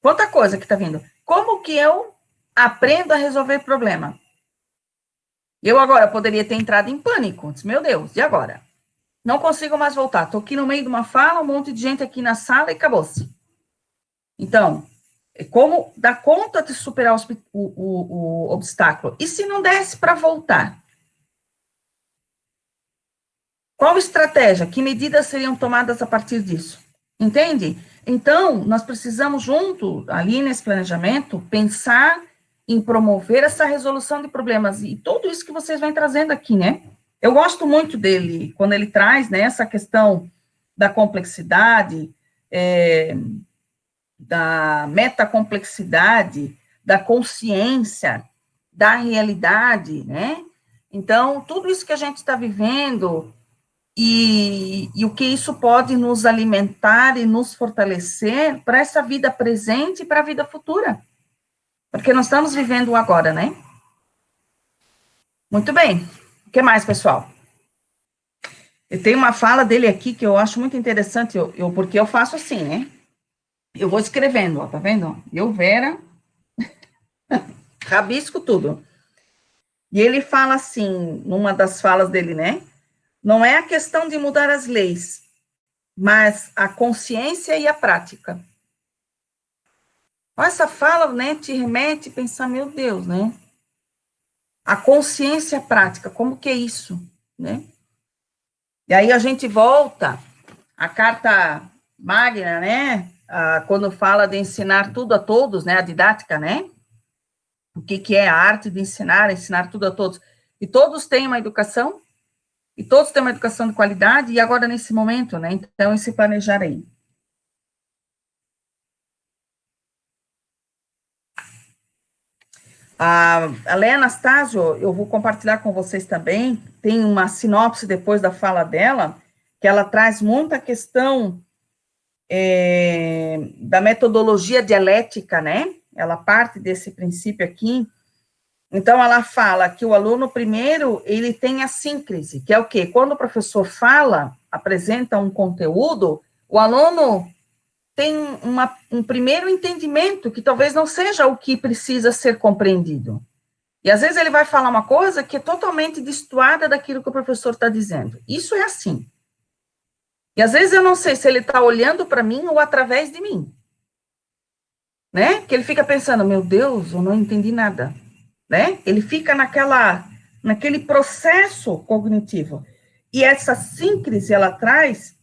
quanta coisa que está vindo. Como que eu aprendo a resolver problema? Eu agora poderia ter entrado em pânico, disse, meu Deus, e agora? Não consigo mais voltar, estou aqui no meio de uma fala, um monte de gente aqui na sala e acabou-se. Então, como dar conta de superar o obstáculo? E se não desse para voltar? Qual estratégia? Que medidas seriam tomadas a partir disso? Entende? Então, nós precisamos junto, ali nesse planejamento, pensar em promover essa resolução de problemas, e tudo isso que vocês vêm trazendo aqui, né? Eu gosto muito dele, quando ele traz, né, essa questão da complexidade, da metacomplexidade, da consciência, da realidade, né? Então, tudo isso que a gente está vivendo, e o que isso pode nos alimentar e nos fortalecer para essa vida presente e para a vida futura. Porque nós estamos vivendo o agora, né? Muito bem. O que mais, pessoal? Eu tenho uma fala dele aqui que eu acho muito interessante, porque eu faço assim, né? Eu vou escrevendo, ó, tá vendo? Eu, Vera, rabisco tudo. E ele fala assim, numa das falas dele, né? Não é a questão de mudar as leis, mas a consciência e a prática. Essa fala, né, te remete a pensar, meu Deus, né? A consciência prática, como que é isso, né? E aí a gente volta à Carta Magna, né? Quando fala de ensinar tudo a todos, né? A didática, né? O que é a arte de ensinar tudo a todos. E todos têm uma educação, e todos têm uma educação de qualidade, e agora nesse momento, né? Então, esse planejar aí. A Léa Anastácio, eu vou compartilhar com vocês também, tem uma sinopse depois da fala dela, que ela traz muita questão da metodologia dialética, né? Ela parte desse princípio aqui. Então, ela fala que o aluno, primeiro, ele tem a síncrese, que é o quê? Quando o professor fala, apresenta um conteúdo, o aluno tem um primeiro entendimento, que talvez não seja o que precisa ser compreendido. E, às vezes, ele vai falar uma coisa que é totalmente destoada daquilo que o professor está dizendo. Isso é assim. E, às vezes, eu não sei se ele está olhando para mim ou através de mim. Né? Que ele fica pensando, meu Deus, eu não entendi nada. Né? Ele fica naquele processo cognitivo. E essa síncrese, ela traz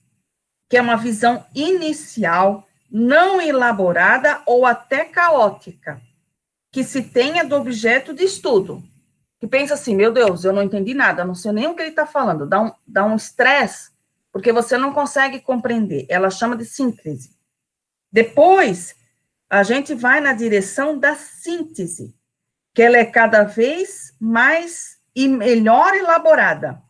que é uma visão inicial, não elaborada ou até caótica, que se tenha do objeto de estudo. Que pensa assim, meu Deus, eu não entendi nada, não sei nem o que ele está falando, dá um estresse, porque você não consegue compreender. Ela chama de síncrese. Depois, a gente vai na direção da síntese, que ela é cada vez mais e melhor elaborada.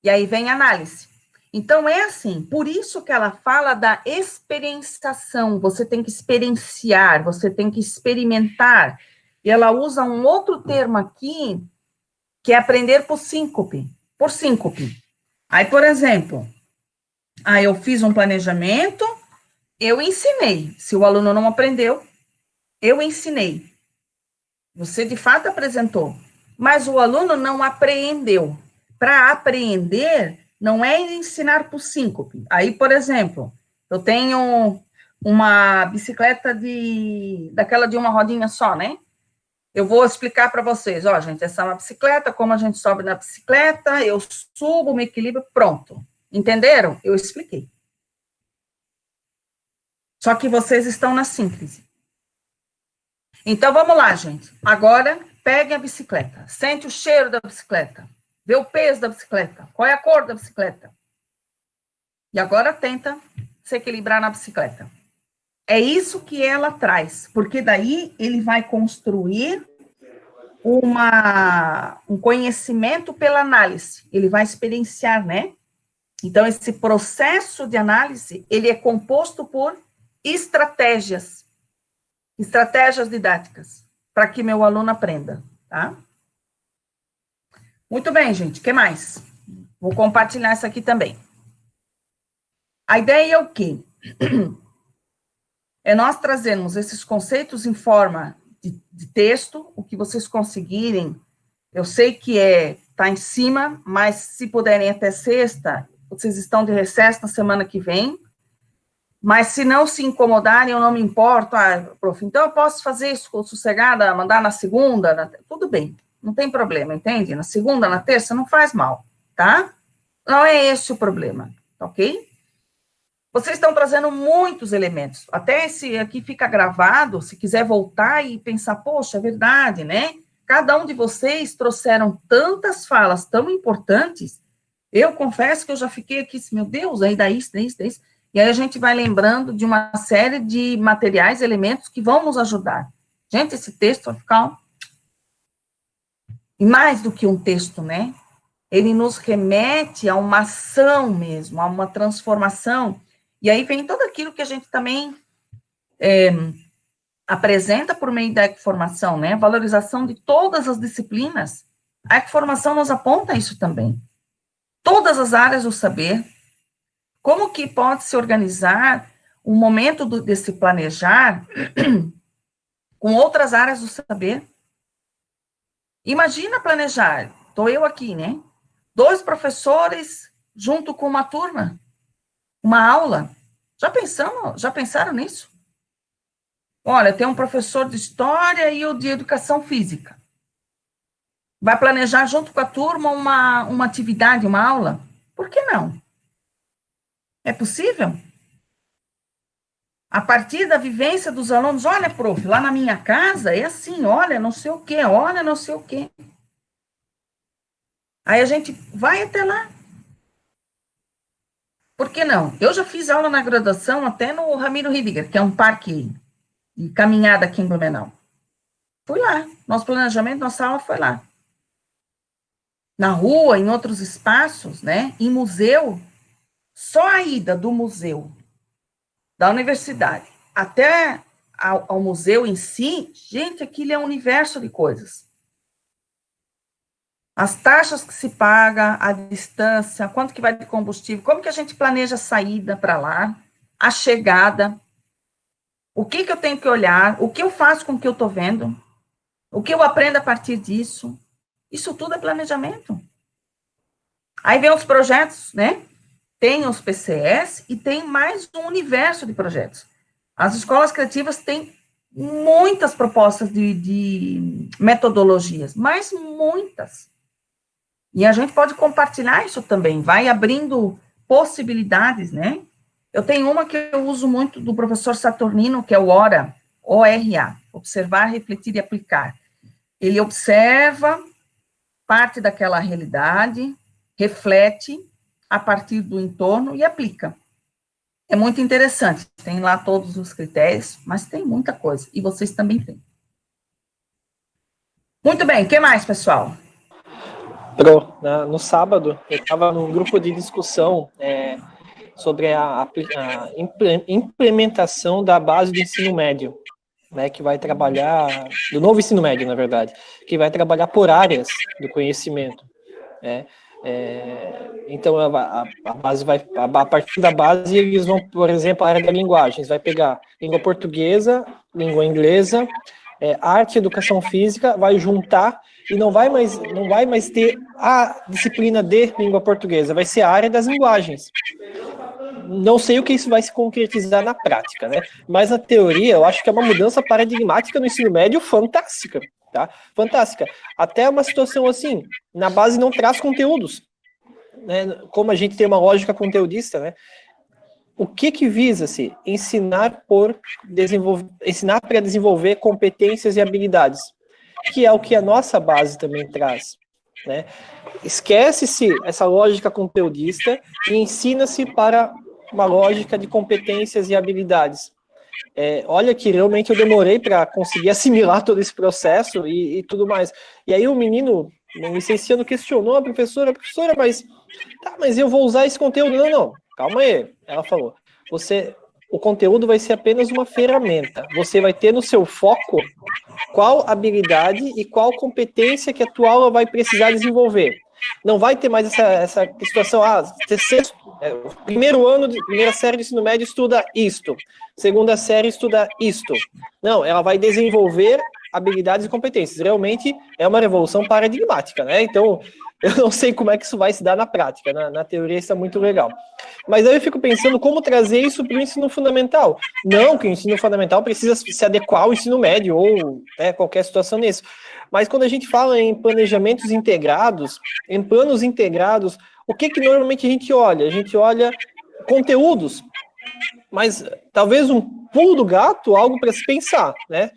E aí vem a análise. Então, é assim, por isso que ela fala da experienciação, você tem que experienciar, você tem que experimentar, e ela usa um outro termo aqui, que é aprender por síncope. Aí, por exemplo, eu fiz um planejamento, eu ensinei, se o aluno não aprendeu, eu ensinei. Você, de fato, apresentou, mas o aluno não apreendeu. Para apreender, não é ensinar por síncope. Aí, por exemplo, eu tenho uma bicicleta daquela de uma rodinha só, né? Eu vou explicar para vocês, ó, gente, essa é uma bicicleta, como a gente sobe na bicicleta, eu subo, me equilibro, pronto. Entenderam? Eu expliquei. Só que vocês estão na síntese. Então, vamos lá, gente. Agora, pegue a bicicleta. Sente o cheiro da bicicleta. Vê o peso da bicicleta. Qual é a cor da bicicleta? E agora, tenta se equilibrar na bicicleta. É isso que ela traz. Porque daí, ele vai construir um conhecimento pela análise. Ele vai experienciar, né? Então, esse processo de análise, ele é composto por estratégias didáticas, para que meu aluno aprenda, tá? Muito bem, gente, o que mais? Vou compartilhar isso aqui também. A ideia é o quê? É nós trazermos esses conceitos em forma de texto, o que vocês conseguirem, eu sei que tá em cima, mas se puderem até sexta, vocês estão de recesso na semana que vem, mas se não se incomodarem, eu não me importo, prof, então eu posso fazer isso sossegada, mandar na segunda, tudo bem, não tem problema, entende? Na segunda, na terça, não faz mal, tá? Não é esse o problema, ok? Vocês estão trazendo muitos elementos, até esse aqui fica gravado, se quiser voltar e pensar, poxa, é verdade, né? Cada um de vocês trouxeram tantas falas tão importantes, eu confesso que eu já fiquei aqui, meu Deus, ainda isso. E aí a gente vai lembrando de uma série de materiais, elementos que vão nos ajudar. Gente, esse texto vai ficar... E mais do que um texto, né? Ele nos remete a uma ação mesmo, a uma transformação. E aí vem tudo aquilo que a gente também apresenta por meio da ecoformação, né? Valorização de todas as disciplinas. A ecoformação nos aponta isso também. Todas as áreas do saber. Como que pode se organizar o momento desse planejar com outras áreas do saber. Imagina planejar, estou eu aqui, né? 2 professores junto com uma turma, uma aula. Já pensaram nisso? Olha, tem um professor de história e o de educação física. Vai planejar junto com a turma uma atividade, uma aula? Por que não? É possível? A partir da vivência dos alunos, olha, prof, lá na minha casa é assim, olha, não sei o quê, olha, não sei o quê. Aí a gente vai até lá. Por que não? Eu já fiz aula na graduação até no Ramiro Ridiger, que é um parque de caminhada aqui em Blumenau. Fui lá. Nosso planejamento, nossa aula foi lá. Na rua, em outros espaços, né? Em museu, só a ida do museu, da universidade, até ao museu em si, gente, aquilo é um universo de coisas. As taxas que se paga, a distância, quanto que vai de combustível, como que a gente planeja a saída para lá, a chegada, o que eu tenho que olhar, o que eu faço com o que eu estou vendo, o que eu aprendo a partir disso, isso tudo é planejamento. Aí vem os projetos, né? Tem os PCS e tem mais um universo de projetos. As escolas criativas têm muitas propostas de metodologias, mas muitas. E a gente pode compartilhar isso também, vai abrindo possibilidades, né? Eu tenho uma que eu uso muito do professor Saturnino, que é o ORA, O-R-A, observar, refletir e aplicar. Ele observa parte daquela realidade, reflete a partir do entorno e aplica. É muito interessante, tem lá todos os critérios, mas tem muita coisa, e vocês também têm. Muito bem, o que mais, pessoal? No sábado, eu estava num grupo de discussão sobre a implementação da base do ensino médio, né, que vai trabalhar, do novo ensino médio, na verdade, que vai trabalhar por áreas do conhecimento, né? Então, a base vai, a partir da base, eles vão, por exemplo, a área da linguagens, vai pegar língua portuguesa, língua inglesa, arte, educação física, vai juntar e não vai mais ter a disciplina de língua portuguesa, vai ser a área das linguagens. Não sei o que isso vai se concretizar na prática, né? Mas na teoria, eu acho que é uma mudança paradigmática no ensino médio fantástica, tá? Fantástica. Até uma situação assim, na base não traz conteúdos, né? Como a gente tem uma lógica conteudista, né? O que visa-se? Ensinar para desenvolver competências e habilidades, que é o que a nossa base também traz, né? Esquece-se essa lógica conteudista e ensina-se para uma lógica de competências e habilidades. Olha que realmente eu demorei para conseguir assimilar todo esse processo e tudo mais. E aí o menino, um licenciando, questionou a professora, mas eu vou usar esse conteúdo. Não, calma aí. Ela falou, o conteúdo vai ser apenas uma ferramenta. Você vai ter no seu foco qual habilidade e qual competência que a tua aula vai precisar desenvolver. Não vai ter mais essa situação, primeiro ano, primeira série de ensino médio estuda isto, segunda série estuda isto. Não, ela vai desenvolver habilidades e competências. Realmente é uma revolução paradigmática, né? Então, eu não sei como é que isso vai se dar na prática, na teoria isso é muito legal. Mas aí eu fico pensando como trazer isso para o ensino fundamental. Não que o ensino fundamental precisa se adequar ao ensino médio ou qualquer situação nisso. Mas quando a gente fala em planejamentos integrados, em planos integrados, o que normalmente a gente olha? A gente olha conteúdos, mas talvez um pulo do gato, algo para se pensar, né?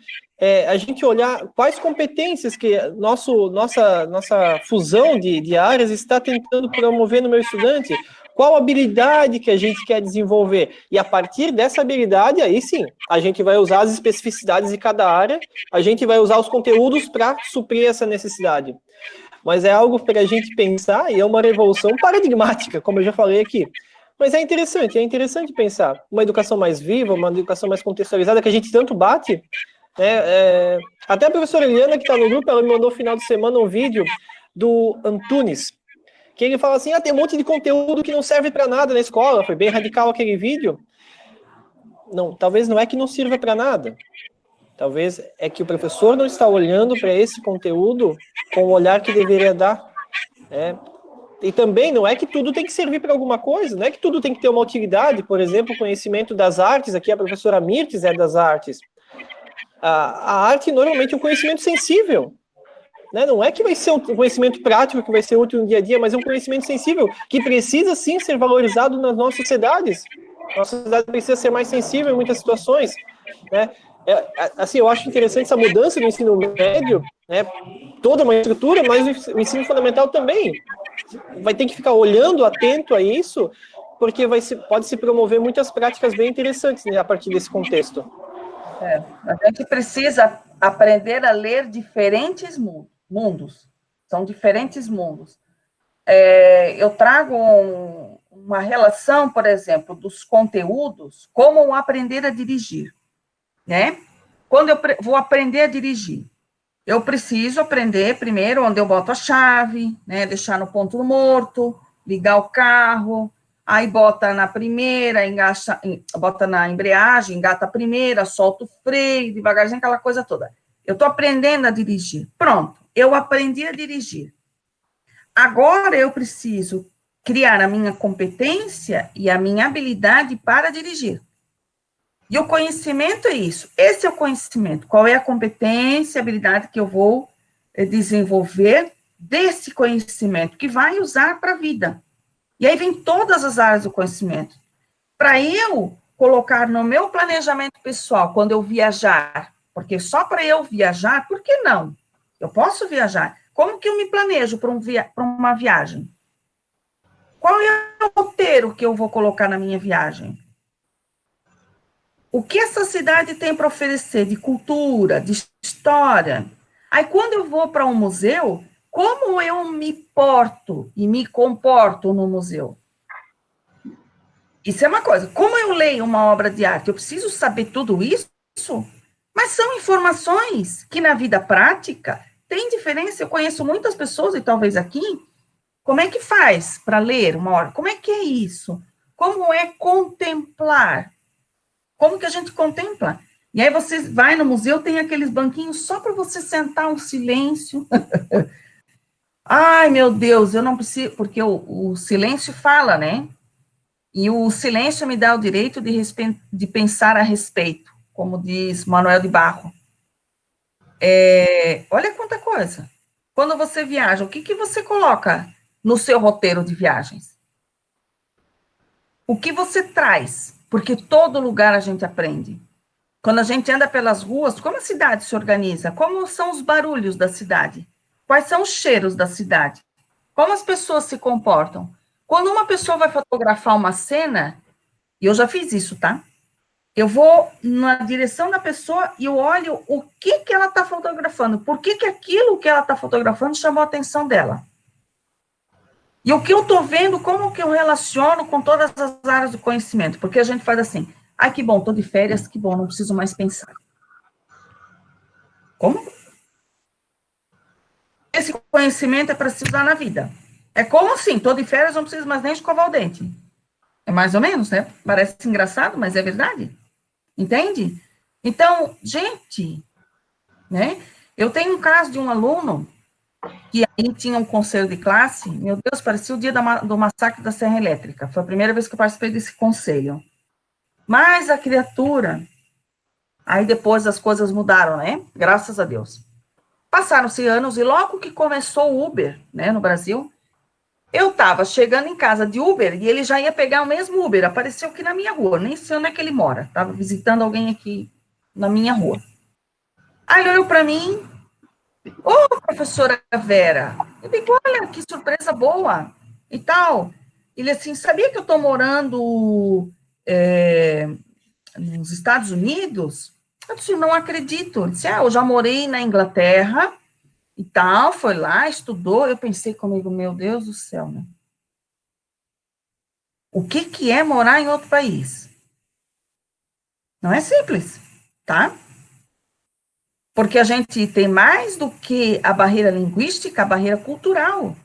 A gente olhar quais competências que nossa fusão de áreas está tentando promover no meu estudante, qual habilidade que a gente quer desenvolver, e a partir dessa habilidade, aí sim, a gente vai usar as especificidades de cada área, a gente vai usar os conteúdos para suprir essa necessidade. Mas é algo para a gente pensar, e é uma revolução paradigmática, como eu já falei aqui. Mas é interessante pensar uma educação mais viva, uma educação mais contextualizada, que a gente tanto bate. Até a professora Eliana, que está no grupo, ela me mandou no final de semana um vídeo do Antunes, que ele fala assim, tem um monte de conteúdo que não serve para nada na escola, foi bem radical aquele vídeo. talvez não é que não sirva para nada. Talvez é que o professor não está olhando para esse conteúdo com o olhar que deveria dar. E também não é que tudo tem que servir para alguma coisa, não é que tudo tem que ter uma utilidade. Por exemplo, o conhecimento das artes, aqui a professora Mirtes é das artes. A arte normalmente é um conhecimento sensível, né? Não é que vai ser um conhecimento prático que vai ser útil no dia a dia, mas é um conhecimento sensível que precisa sim ser valorizado nas nossas sociedades. Nossa sociedade precisa ser mais sensível em muitas situações, né? Assim, eu acho interessante essa mudança no ensino médio, né? Toda uma estrutura, mas o ensino fundamental também vai ter que ficar olhando, atento a isso, porque pode se promover muitas práticas bem interessantes, né, a partir desse contexto. A gente precisa aprender a ler diferentes mundos. São diferentes mundos. Eu trago uma relação, por exemplo, dos conteúdos, como aprender a dirigir, né? Quando eu vou aprender a dirigir, eu preciso aprender primeiro onde eu boto a chave, né? Deixar no ponto morto, ligar o carro, aí bota na primeira, bota na embreagem, engata a primeira, solta o freio, devagarzinho, aquela coisa toda. Eu estou aprendendo a dirigir. Pronto, eu aprendi a dirigir. Agora eu preciso criar a minha competência e a minha habilidade para dirigir. E o conhecimento é isso. Esse é o conhecimento. Qual é a competência, a habilidade que eu vou desenvolver desse conhecimento que vai usar para a vida. E aí vem todas as áreas do conhecimento. Para eu colocar no meu planejamento pessoal, quando eu viajar, porque só para eu viajar, por que não? Eu posso viajar. Como que eu me planejo para uma viagem? Qual é o roteiro que eu vou colocar na minha viagem? O que essa cidade tem para oferecer de cultura, de história? Aí, quando eu vou para um museu, como eu me porto e me comporto no museu? Isso é uma coisa. Como eu leio uma obra de arte? Eu preciso saber tudo isso? Mas são informações que, na vida prática, tem diferença. Eu conheço muitas pessoas, e talvez aqui, como é que faz para ler uma obra? Como é que é isso? Como é contemplar? Como que a gente contempla? E aí você vai no museu, tem aqueles banquinhos só para você sentar um silêncio. Ai, meu Deus, eu não preciso, porque o silêncio fala, né? E o silêncio me dá o direito de pensar a respeito, como diz Manuel de Barro. Olha quanta coisa. Quando você viaja, o que você coloca no seu roteiro de viagens? O que você traz? Porque todo lugar a gente aprende. Quando a gente anda pelas ruas, como a cidade se organiza? Como são os barulhos da cidade? Quais são os cheiros da cidade? Como as pessoas se comportam? Quando uma pessoa vai fotografar uma cena, e eu já fiz isso, tá? Eu vou na direção da pessoa e eu olho o que ela está fotografando. Por que aquilo que ela está fotografando chamou a atenção dela? E o que eu estou vendo, como que eu relaciono com todas as áreas do conhecimento? Porque a gente faz assim, ai, que bom, estou de férias, que bom, não preciso mais pensar. Como? Esse conhecimento é para se usar na vida. É como assim, estou de férias, não preciso mais nem escovar o dente. É mais ou menos, né? Parece engraçado, mas é verdade. Entende? Então, gente, né? Eu tenho um caso de um aluno que aí tinha um conselho de classe, meu Deus, parecia o dia do massacre da Serra Elétrica. Foi a primeira vez que eu participei desse conselho. Mas a criatura, aí depois as coisas mudaram, né? Graças a Deus. Passaram-se anos e logo que começou o Uber, né, no Brasil, eu estava chegando em casa de Uber e ele já ia pegar o mesmo Uber, apareceu aqui na minha rua, nem sei onde é que ele mora, estava visitando alguém aqui na minha rua. Aí ele olhou para mim, ô, professora Vera, eu digo, olha, que surpresa boa, e tal. Ele assim, sabia que eu estou morando nos Estados Unidos? Eu disse, não acredito. Ele disse, eu já morei na Inglaterra e tal, foi lá, estudou. Eu pensei comigo, meu Deus do céu, né? O que é morar em outro país? Não é simples, tá? Porque a gente tem mais do que a barreira linguística, a barreira cultural.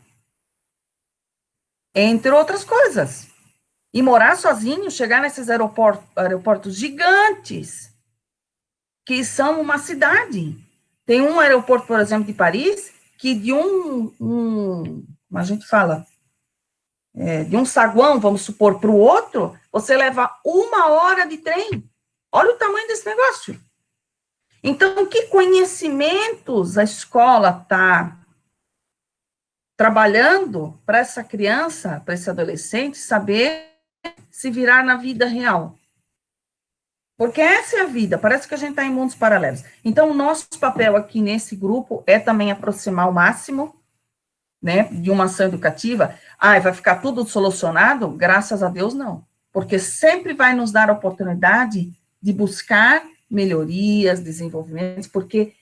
Entre outras coisas. E morar sozinho, chegar nesses aeroportos gigantes, que são uma cidade. Tem um aeroporto, por exemplo, de Paris, que de como a gente fala, de um saguão, vamos supor, para o outro, você leva 1 hora de trem. Olha o tamanho desse negócio. Então, que conhecimentos a escola está trabalhando para essa criança, para esse adolescente, saber se virar na vida real? Porque essa é a vida, parece que a gente está em mundos paralelos. Então, o nosso papel aqui nesse grupo é também aproximar o máximo, né, de uma ação educativa. Vai ficar tudo solucionado? Graças a Deus, não. Porque sempre vai nos dar a oportunidade de buscar melhorias, desenvolvimentos, porque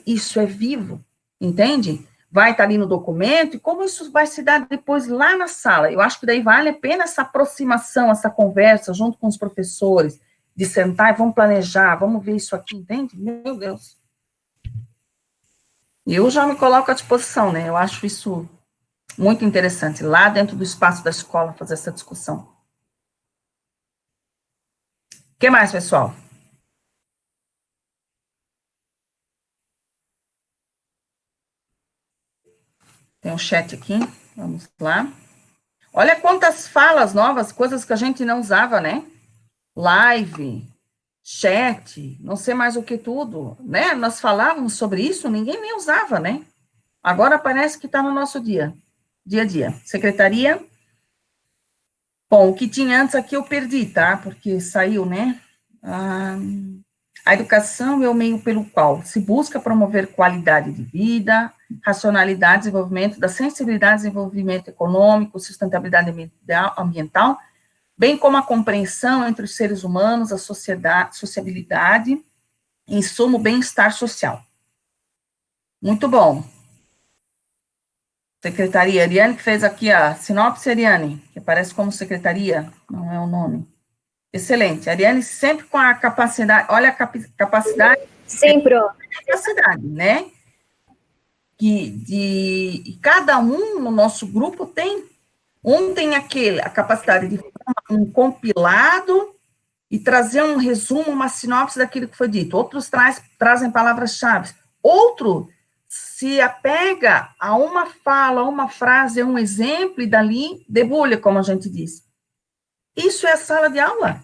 isso é vivo, entende? Vai estar ali no documento, e como isso vai se dar depois lá na sala? Eu acho que daí vale a pena essa aproximação, essa conversa, junto com os professores, de sentar e vamos planejar, vamos ver isso aqui, entende? Meu Deus. Eu já me coloco à disposição, né? Eu acho isso muito interessante, lá dentro do espaço da escola, fazer essa discussão. O que mais, pessoal? Tem um chat aqui, vamos lá. Olha quantas falas novas, coisas que a gente não usava, né? Live, chat, não sei mais o que tudo, né? Nós falávamos sobre isso, ninguém nem usava, né? Agora parece que está no nosso dia a dia. Secretaria. Bom, o que tinha antes aqui eu perdi, tá? Porque saiu, né? A educação é o meio pelo qual se busca promover qualidade de vida, racionalidade, desenvolvimento da sensibilidade, desenvolvimento econômico, sustentabilidade ambiental, bem como a compreensão entre os seres humanos, a sociabilidade, em suma, o bem-estar social. Muito bom. Secretaria, Ariane que fez aqui a sinopse, Ariane, que aparece como secretaria, não é o nome. Excelente. Ariane sempre com a capacidade, olha a capacidade. Sim, Pro. Capacidade, né? E cada um no nosso grupo tem a capacidade de fazer um compilado e trazer um resumo, uma sinopse daquilo que foi dito. Outros trazem palavras-chave. Outro se apega a uma fala, uma frase, um exemplo, e dali debulha, como a gente diz. Isso é a sala de aula.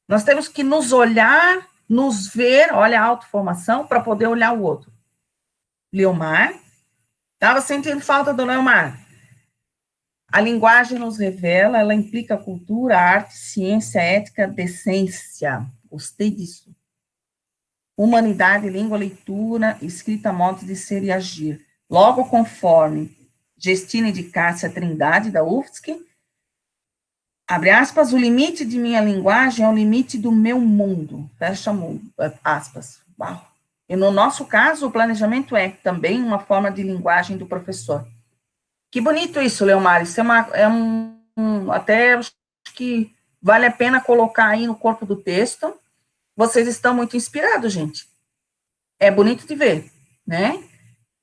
Nós temos que nos olhar, nos ver, olha a autoformação, para poder olhar o outro. Leomar, estava sentindo falta do Leomar. A linguagem nos revela, ela implica cultura, arte, ciência, ética, decência. Gostei disso. Humanidade, língua, leitura, escrita, modos de ser e agir. Logo, conforme Gestine de Cássia Trindade, da UFSC, abre aspas, o limite de minha linguagem é o limite do meu mundo. Fecha aspas. Uau. E no nosso caso, o planejamento é também uma forma de linguagem do professor. Que bonito isso, Leomar. Isso até acho que vale a pena colocar aí no corpo do texto. Vocês estão muito inspirados, gente. É bonito de ver, né?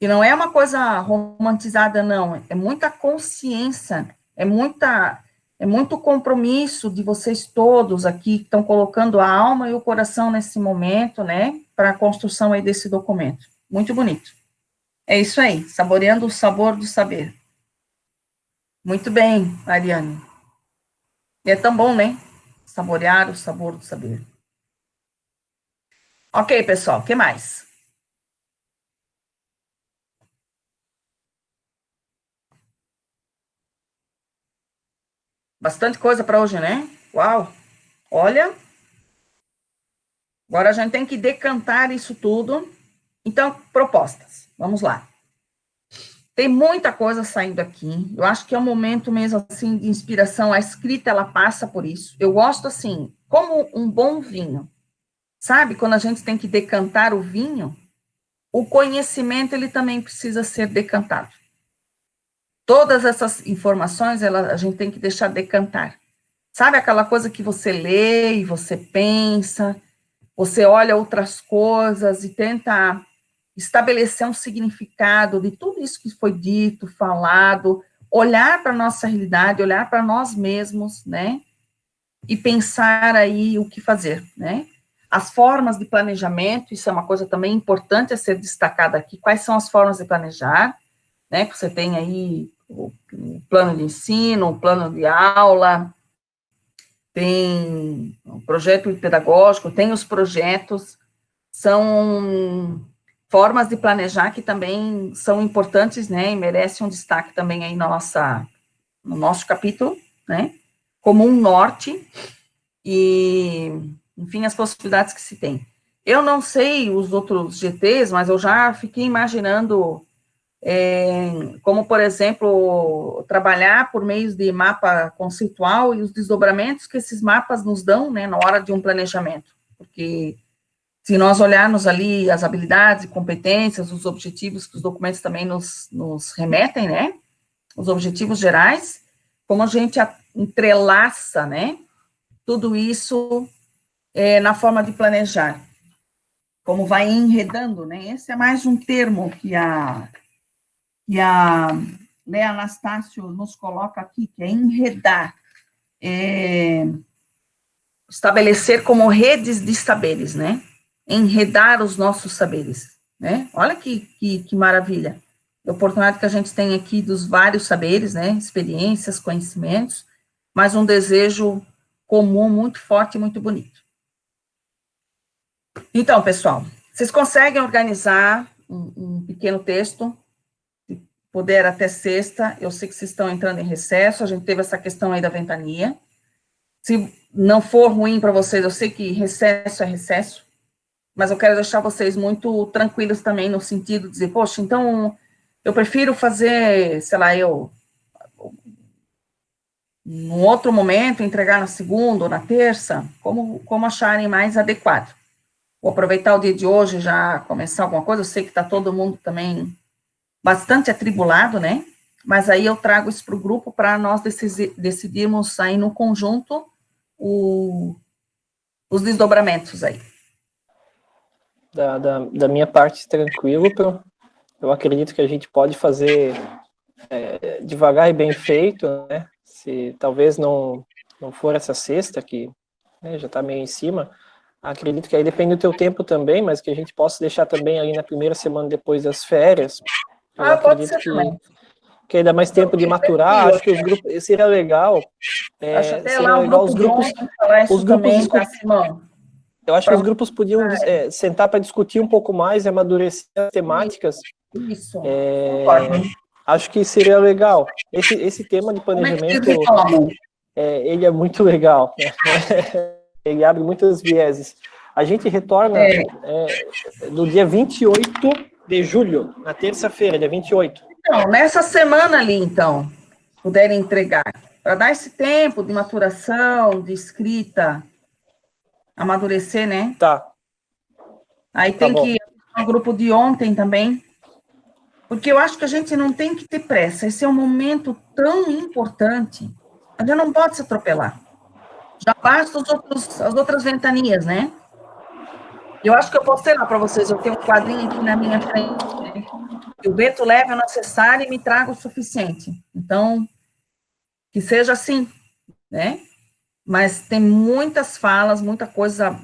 E não é uma coisa romantizada, não. É muita consciência, é muito compromisso de vocês todos aqui que estão colocando a alma e o coração nesse momento, né? Para a construção aí desse documento. Muito bonito. É isso aí, saboreando o sabor do saber. Muito bem, Ariane. E é tão bom, né? Saborear o sabor do saber. Ok, pessoal, o que mais? Bastante coisa para hoje, né? Uau! Olha, agora a gente tem que decantar isso tudo. Então, propostas. Vamos lá. Tem muita coisa saindo aqui. Eu acho que é um momento mesmo, assim, de inspiração. A escrita, ela passa por isso. Eu gosto, assim, como um bom vinho. Sabe, quando a gente tem que decantar o vinho, o conhecimento, ele também precisa ser decantado. Todas essas informações, a gente tem que deixar decantar. Sabe aquela coisa que você lê e você pensa, você olha outras coisas e tenta estabelecer um significado de tudo isso que foi dito, falado, olhar para a nossa realidade, olhar para nós mesmos, né, e pensar aí o que fazer, né. As formas de planejamento, isso é uma coisa também importante a ser destacada aqui, quais são as formas de planejar, né, que você tem aí o plano de ensino, o plano de aula, tem o projeto pedagógico, tem os projetos, são formas de planejar que também são importantes, né, e merecem um destaque também aí no nosso capítulo, né, como um norte, e, enfim, as possibilidades que se tem. Eu não sei os outros GTs, mas eu já fiquei imaginando, como, por exemplo, trabalhar por meio de mapa conceitual e os desdobramentos que esses mapas nos dão, né, na hora de um planejamento, porque se nós olharmos ali as habilidades e competências, os objetivos que os documentos também nos remetem, né, os objetivos gerais, como a gente entrelaça, né, tudo isso na forma de planejar, como vai enredando, né, esse é mais um termo que a Lea Anastácio nos coloca aqui, que é enredar, estabelecer como redes de saberes, né, enredar os nossos saberes, né, olha que maravilha, a oportunidade que a gente tem aqui dos vários saberes, né, experiências, conhecimentos, mas um desejo comum muito forte e muito bonito. Então, pessoal, vocês conseguem organizar um pequeno texto, se puder até sexta, eu sei que vocês estão entrando em recesso, a gente teve essa questão aí da ventania, se não for ruim para vocês, eu sei que recesso é recesso, mas eu quero deixar vocês muito tranquilos também, no sentido de dizer, poxa, então, eu prefiro fazer, sei lá, num outro momento, entregar na segunda ou na terça, como acharem mais adequado. Vou aproveitar o dia de hoje já começar alguma coisa, eu sei que está todo mundo também bastante atribulado, né? Mas aí eu trago isso para o grupo para nós decidirmos aí no conjunto os desdobramentos aí. Da minha parte, tranquilo, eu acredito que a gente pode fazer devagar e bem feito, né? Se talvez não for essa sexta, que, né, já está meio em cima, acredito que aí depende do teu tempo também, mas que a gente possa deixar também ali na primeira semana depois das férias. Eu acredito que aí dá mais tempo de maturar, acho que os grupos, seria legal. Acho até lá o grupo os grupos, falar isso também, tá, Simão? Eu acho que os grupos podiam sentar para discutir um pouco mais e amadurecer as temáticas. Isso. Acho que seria legal. Esse tema de planejamento, ele é muito legal, né? Ele abre muitas vieses. A gente retorna no dia 28 de julho, na terça-feira, dia 28. Então, nessa semana ali, então, puderem entregar, para dar esse tempo de maturação, de escrita, amadurecer, né? Tá. Aí tem que ir no grupo de ontem também, porque eu acho que a gente não tem que ter pressa. Esse é um momento tão importante, a gente não pode se atropelar. Já basta as outras ventanias, né? Eu acho que eu postei lá para vocês, eu tenho um quadrinho aqui na minha frente, né? O vento leve o necessário e me traga o suficiente. Então, que seja assim, né? Mas tem muitas falas, muita coisa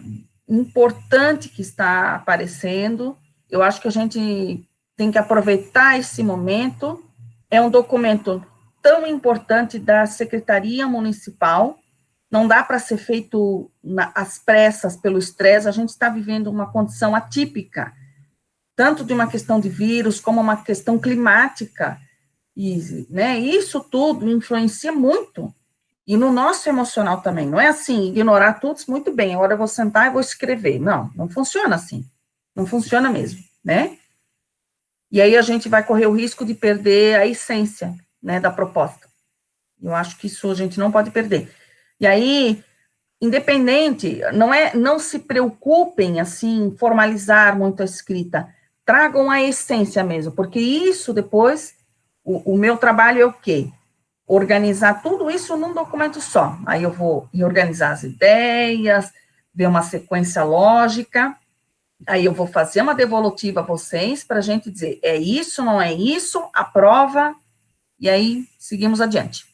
importante que está aparecendo. Eu acho que a gente tem que aproveitar esse momento. É um documento tão importante da Secretaria Municipal, não dá para ser feito às pressas, pelo estresse, a gente está vivendo uma condição atípica, tanto de uma questão de vírus, como uma questão climática, e, né, isso tudo influencia muito, e no nosso emocional também, não é assim, ignorar tudo, muito bem, agora eu vou sentar e vou escrever, não funciona assim, não funciona mesmo, né, e aí a gente vai correr o risco de perder a essência, né, da proposta, eu acho que isso a gente não pode perder. E aí, independente, não se preocupem, assim, formalizar muito a escrita, tragam a essência mesmo, porque isso depois, o meu trabalho é o quê? Organizar tudo isso num documento só, aí eu vou reorganizar as ideias, ver uma sequência lógica, aí eu vou fazer uma devolutiva a vocês, para a gente dizer, é isso, não é isso, aprova, e aí seguimos adiante.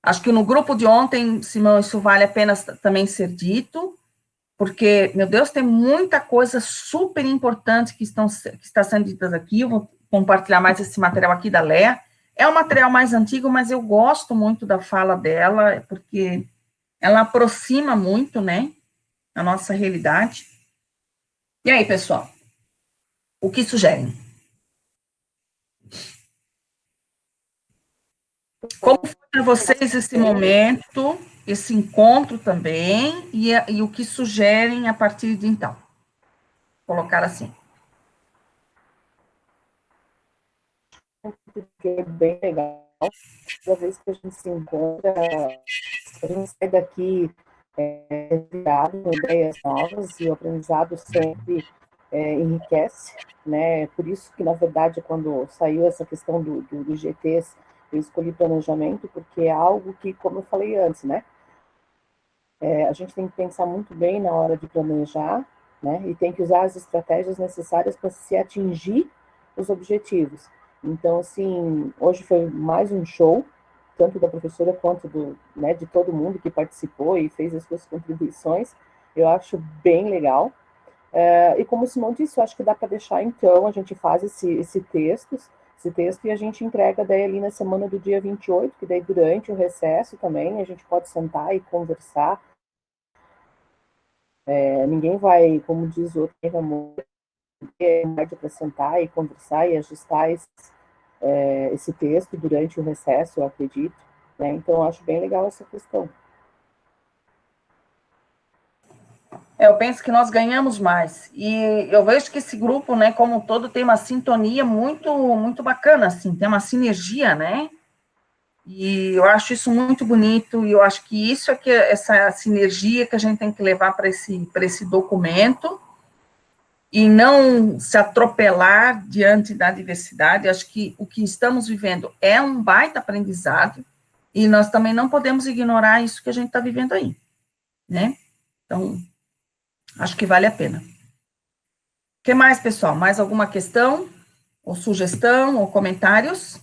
Acho que no grupo de ontem, Simão, isso vale a pena também ser dito, porque, meu Deus, tem muita coisa super importante que está sendo dita aqui. Eu vou compartilhar mais esse material aqui da Léa. É um material mais antigo, mas eu gosto muito da fala dela, porque ela aproxima muito, né, a nossa realidade. E aí, pessoal, o que sugerem? Como foi para vocês esse momento, esse encontro também, e o que sugerem a partir de então? Colocar assim. Que é bem legal. Toda vez que a gente se encontra, a gente sai daqui com ideias novas, e o aprendizado sempre enriquece, né? Por isso que, na verdade, quando saiu essa questão do GTs, eu escolhi planejamento, porque é algo que, como eu falei antes, né? A gente tem que pensar muito bem na hora de planejar, né? E tem que usar as estratégias necessárias para se atingir os objetivos. Então, assim, hoje foi mais um show, tanto da professora quanto de todo mundo que participou e fez as suas contribuições. Eu acho bem legal. E como o Simão disse, eu acho que dá para deixar, então, a gente faz esse texto e a gente entrega daí ali na semana do dia 28, que daí durante o recesso também a gente pode sentar e conversar. Ninguém vai, como diz o outro, para sentar e conversar e ajustar esse texto durante o recesso, eu acredito, né? Então, eu acho bem legal essa questão. Eu penso que nós ganhamos mais, e eu vejo que esse grupo, né, como um todo, tem uma sintonia muito, muito bacana, assim, tem uma sinergia, né, e eu acho isso muito bonito, e eu acho que isso é que essa sinergia que a gente tem que levar para esse documento, e não se atropelar diante da diversidade. Acho que o que estamos vivendo é um baita aprendizado, e nós também não podemos ignorar isso que a gente está vivendo aí, né? Então, acho que vale a pena. O que mais, pessoal? Mais alguma questão, ou sugestão, ou comentários?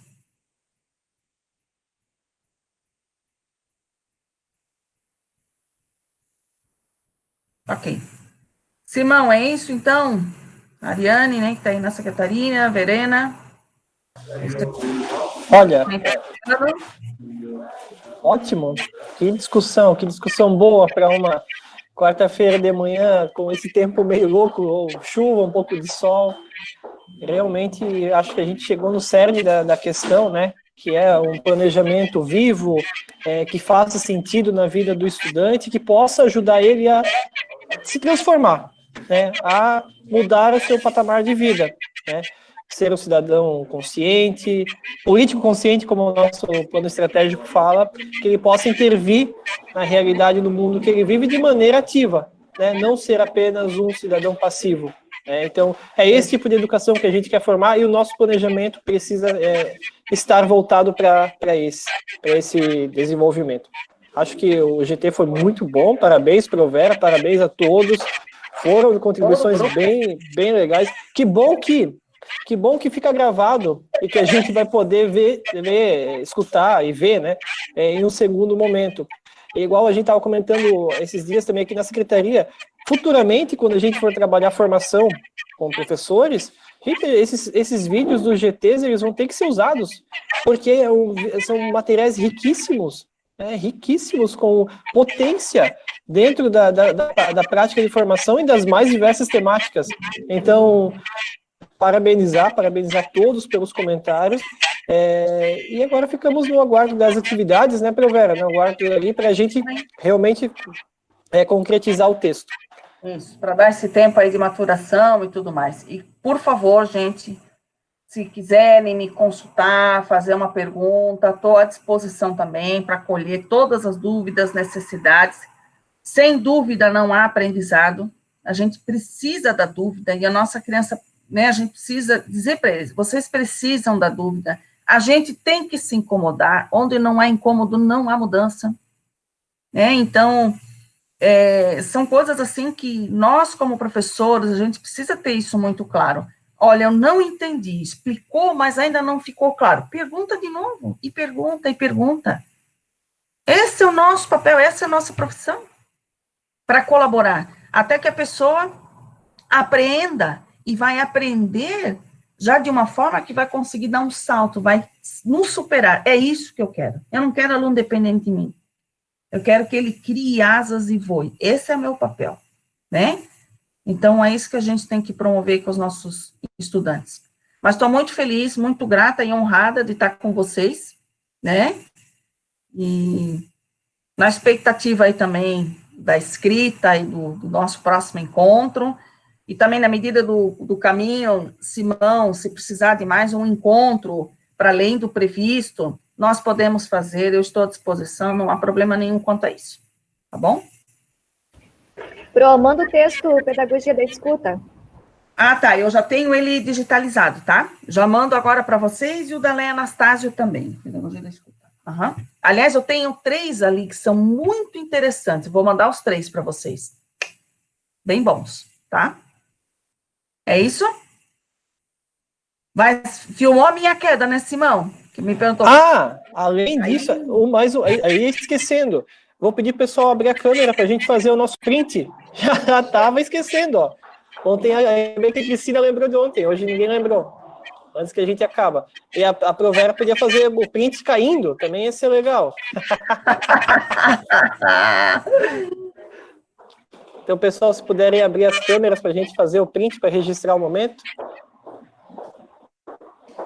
Ok. Simão, é isso, então? Ariane, né, que está aí na secretaria, Verena. Olha, ótimo, que discussão boa para uma quarta-feira de manhã, com esse tempo meio louco, ou chuva, um pouco de sol. Realmente, acho que a gente chegou no cerne da questão, né, que é um planejamento vivo, que faça sentido na vida do estudante, que possa ajudar ele a se transformar, né, a mudar o seu patamar de vida, né, ser um cidadão consciente, político consciente, como o nosso plano estratégico fala, que ele possa intervir na realidade do mundo que ele vive de maneira ativa, né, não ser apenas um cidadão passivo. Então, é esse tipo de educação que a gente quer formar, e o nosso planejamento precisa estar voltado para esse desenvolvimento. Acho que o GT foi muito bom, parabéns, Provera, parabéns a todos, foram contribuições bem legais. Que bom que fica gravado e que a gente vai poder ver, escutar e ver, né, em um segundo momento. Igual a gente estava comentando esses dias também aqui na secretaria, futuramente, quando a gente for trabalhar formação com professores, gente, esses vídeos dos GTs, eles vão ter que ser usados, porque são materiais riquíssimos, riquíssimos, com potência dentro da prática de formação e das mais diversas temáticas. Então, parabenizar todos pelos comentários, e agora ficamos no aguardo das atividades, né, Provera? No aguardo ali para a gente realmente concretizar o texto. Isso, para dar esse tempo aí de maturação e tudo mais. E, por favor, gente, se quiserem me consultar, fazer uma pergunta, estou à disposição também para acolher todas as dúvidas, necessidades. Sem dúvida, não há aprendizado. A gente precisa da dúvida, e a nossa criança, né, a gente precisa dizer para eles, vocês precisam da dúvida. A gente tem que se incomodar. Onde não há incômodo, não há mudança. Então, são coisas assim que nós, como professores, a gente precisa ter isso muito claro. olha, eu não entendi, explicou, mas ainda não ficou claro. Pergunta de novo, e pergunta, e pergunta. Esse é o nosso papel, essa é a nossa profissão, para colaborar, até que a pessoa aprenda, e vai aprender já de uma forma que vai conseguir dar um salto, vai nos superar. É isso que eu quero. Eu não quero aluno dependente de mim. Eu quero que ele crie asas e voe. Esse é o meu papel, né? Então, é isso que a gente tem que promover com os nossos estudantes. Mas estou muito feliz, muito grata e honrada de estar com vocês, né? E na expectativa aí também da escrita e do nosso próximo encontro, e também na medida do caminho, Simão, se precisar de mais um encontro para além do previsto, nós podemos fazer, eu estou à disposição, não há problema nenhum quanto a isso, tá bom? Pro, manda o texto Pedagogia da Escuta. Ah, tá, eu já tenho ele digitalizado, tá? Já mando agora para vocês e o da Leia Anastásio também, Pedagogia da Escuta. Uhum. Aliás, eu tenho 3 ali que são muito interessantes, vou mandar os 3 para vocês. Bem bons, tá? É isso? Filmou a minha queda, né, Simão? Que me perguntou. Ah, além disso, aí esquecendo, vou pedir pro pessoal abrir a câmera para a gente fazer o nosso print. Já estava esquecendo, ó. Ontem a Cristina lembrou de ontem, hoje ninguém lembrou. Antes que a gente acaba. E a Provera podia fazer o print caindo, também ia ser legal. Então, pessoal, se puderem abrir as câmeras para a gente fazer o print para registrar o momento.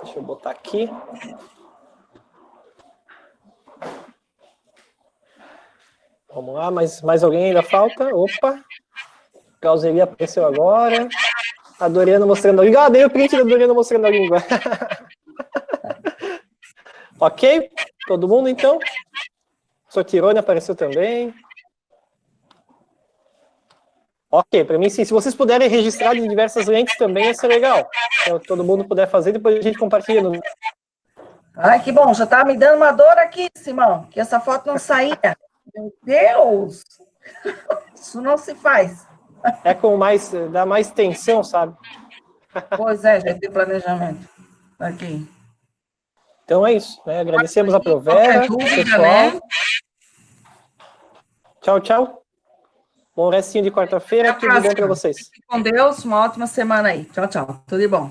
Deixa eu botar aqui. Vamos lá, mais alguém ainda falta? Opa! Causeria apareceu agora. A Doriana mostrando a língua. Ah, dei o print da Doriana mostrando a língua. Ok? Todo mundo, então? Sotirone apareceu também. Ok, para mim, sim. Se vocês puderem registrar de diversas lentes também, ia ser legal. Então, todo mundo puder fazer, depois a gente compartilha. Ai, que bom. Já tá me dando uma dor aqui, Simão, que essa foto não saía. Meu Deus! Isso não se faz. É dá mais tensão, sabe? Pois é, gente, de planejamento. Aqui. Então é isso, né? Agradecemos a Provera, pessoal. Né? Tchau, tchau. Bom restinho de quarta-feira, tudo bom para vocês. Com Deus, uma ótima semana aí. Tchau, tchau. Tudo de bom.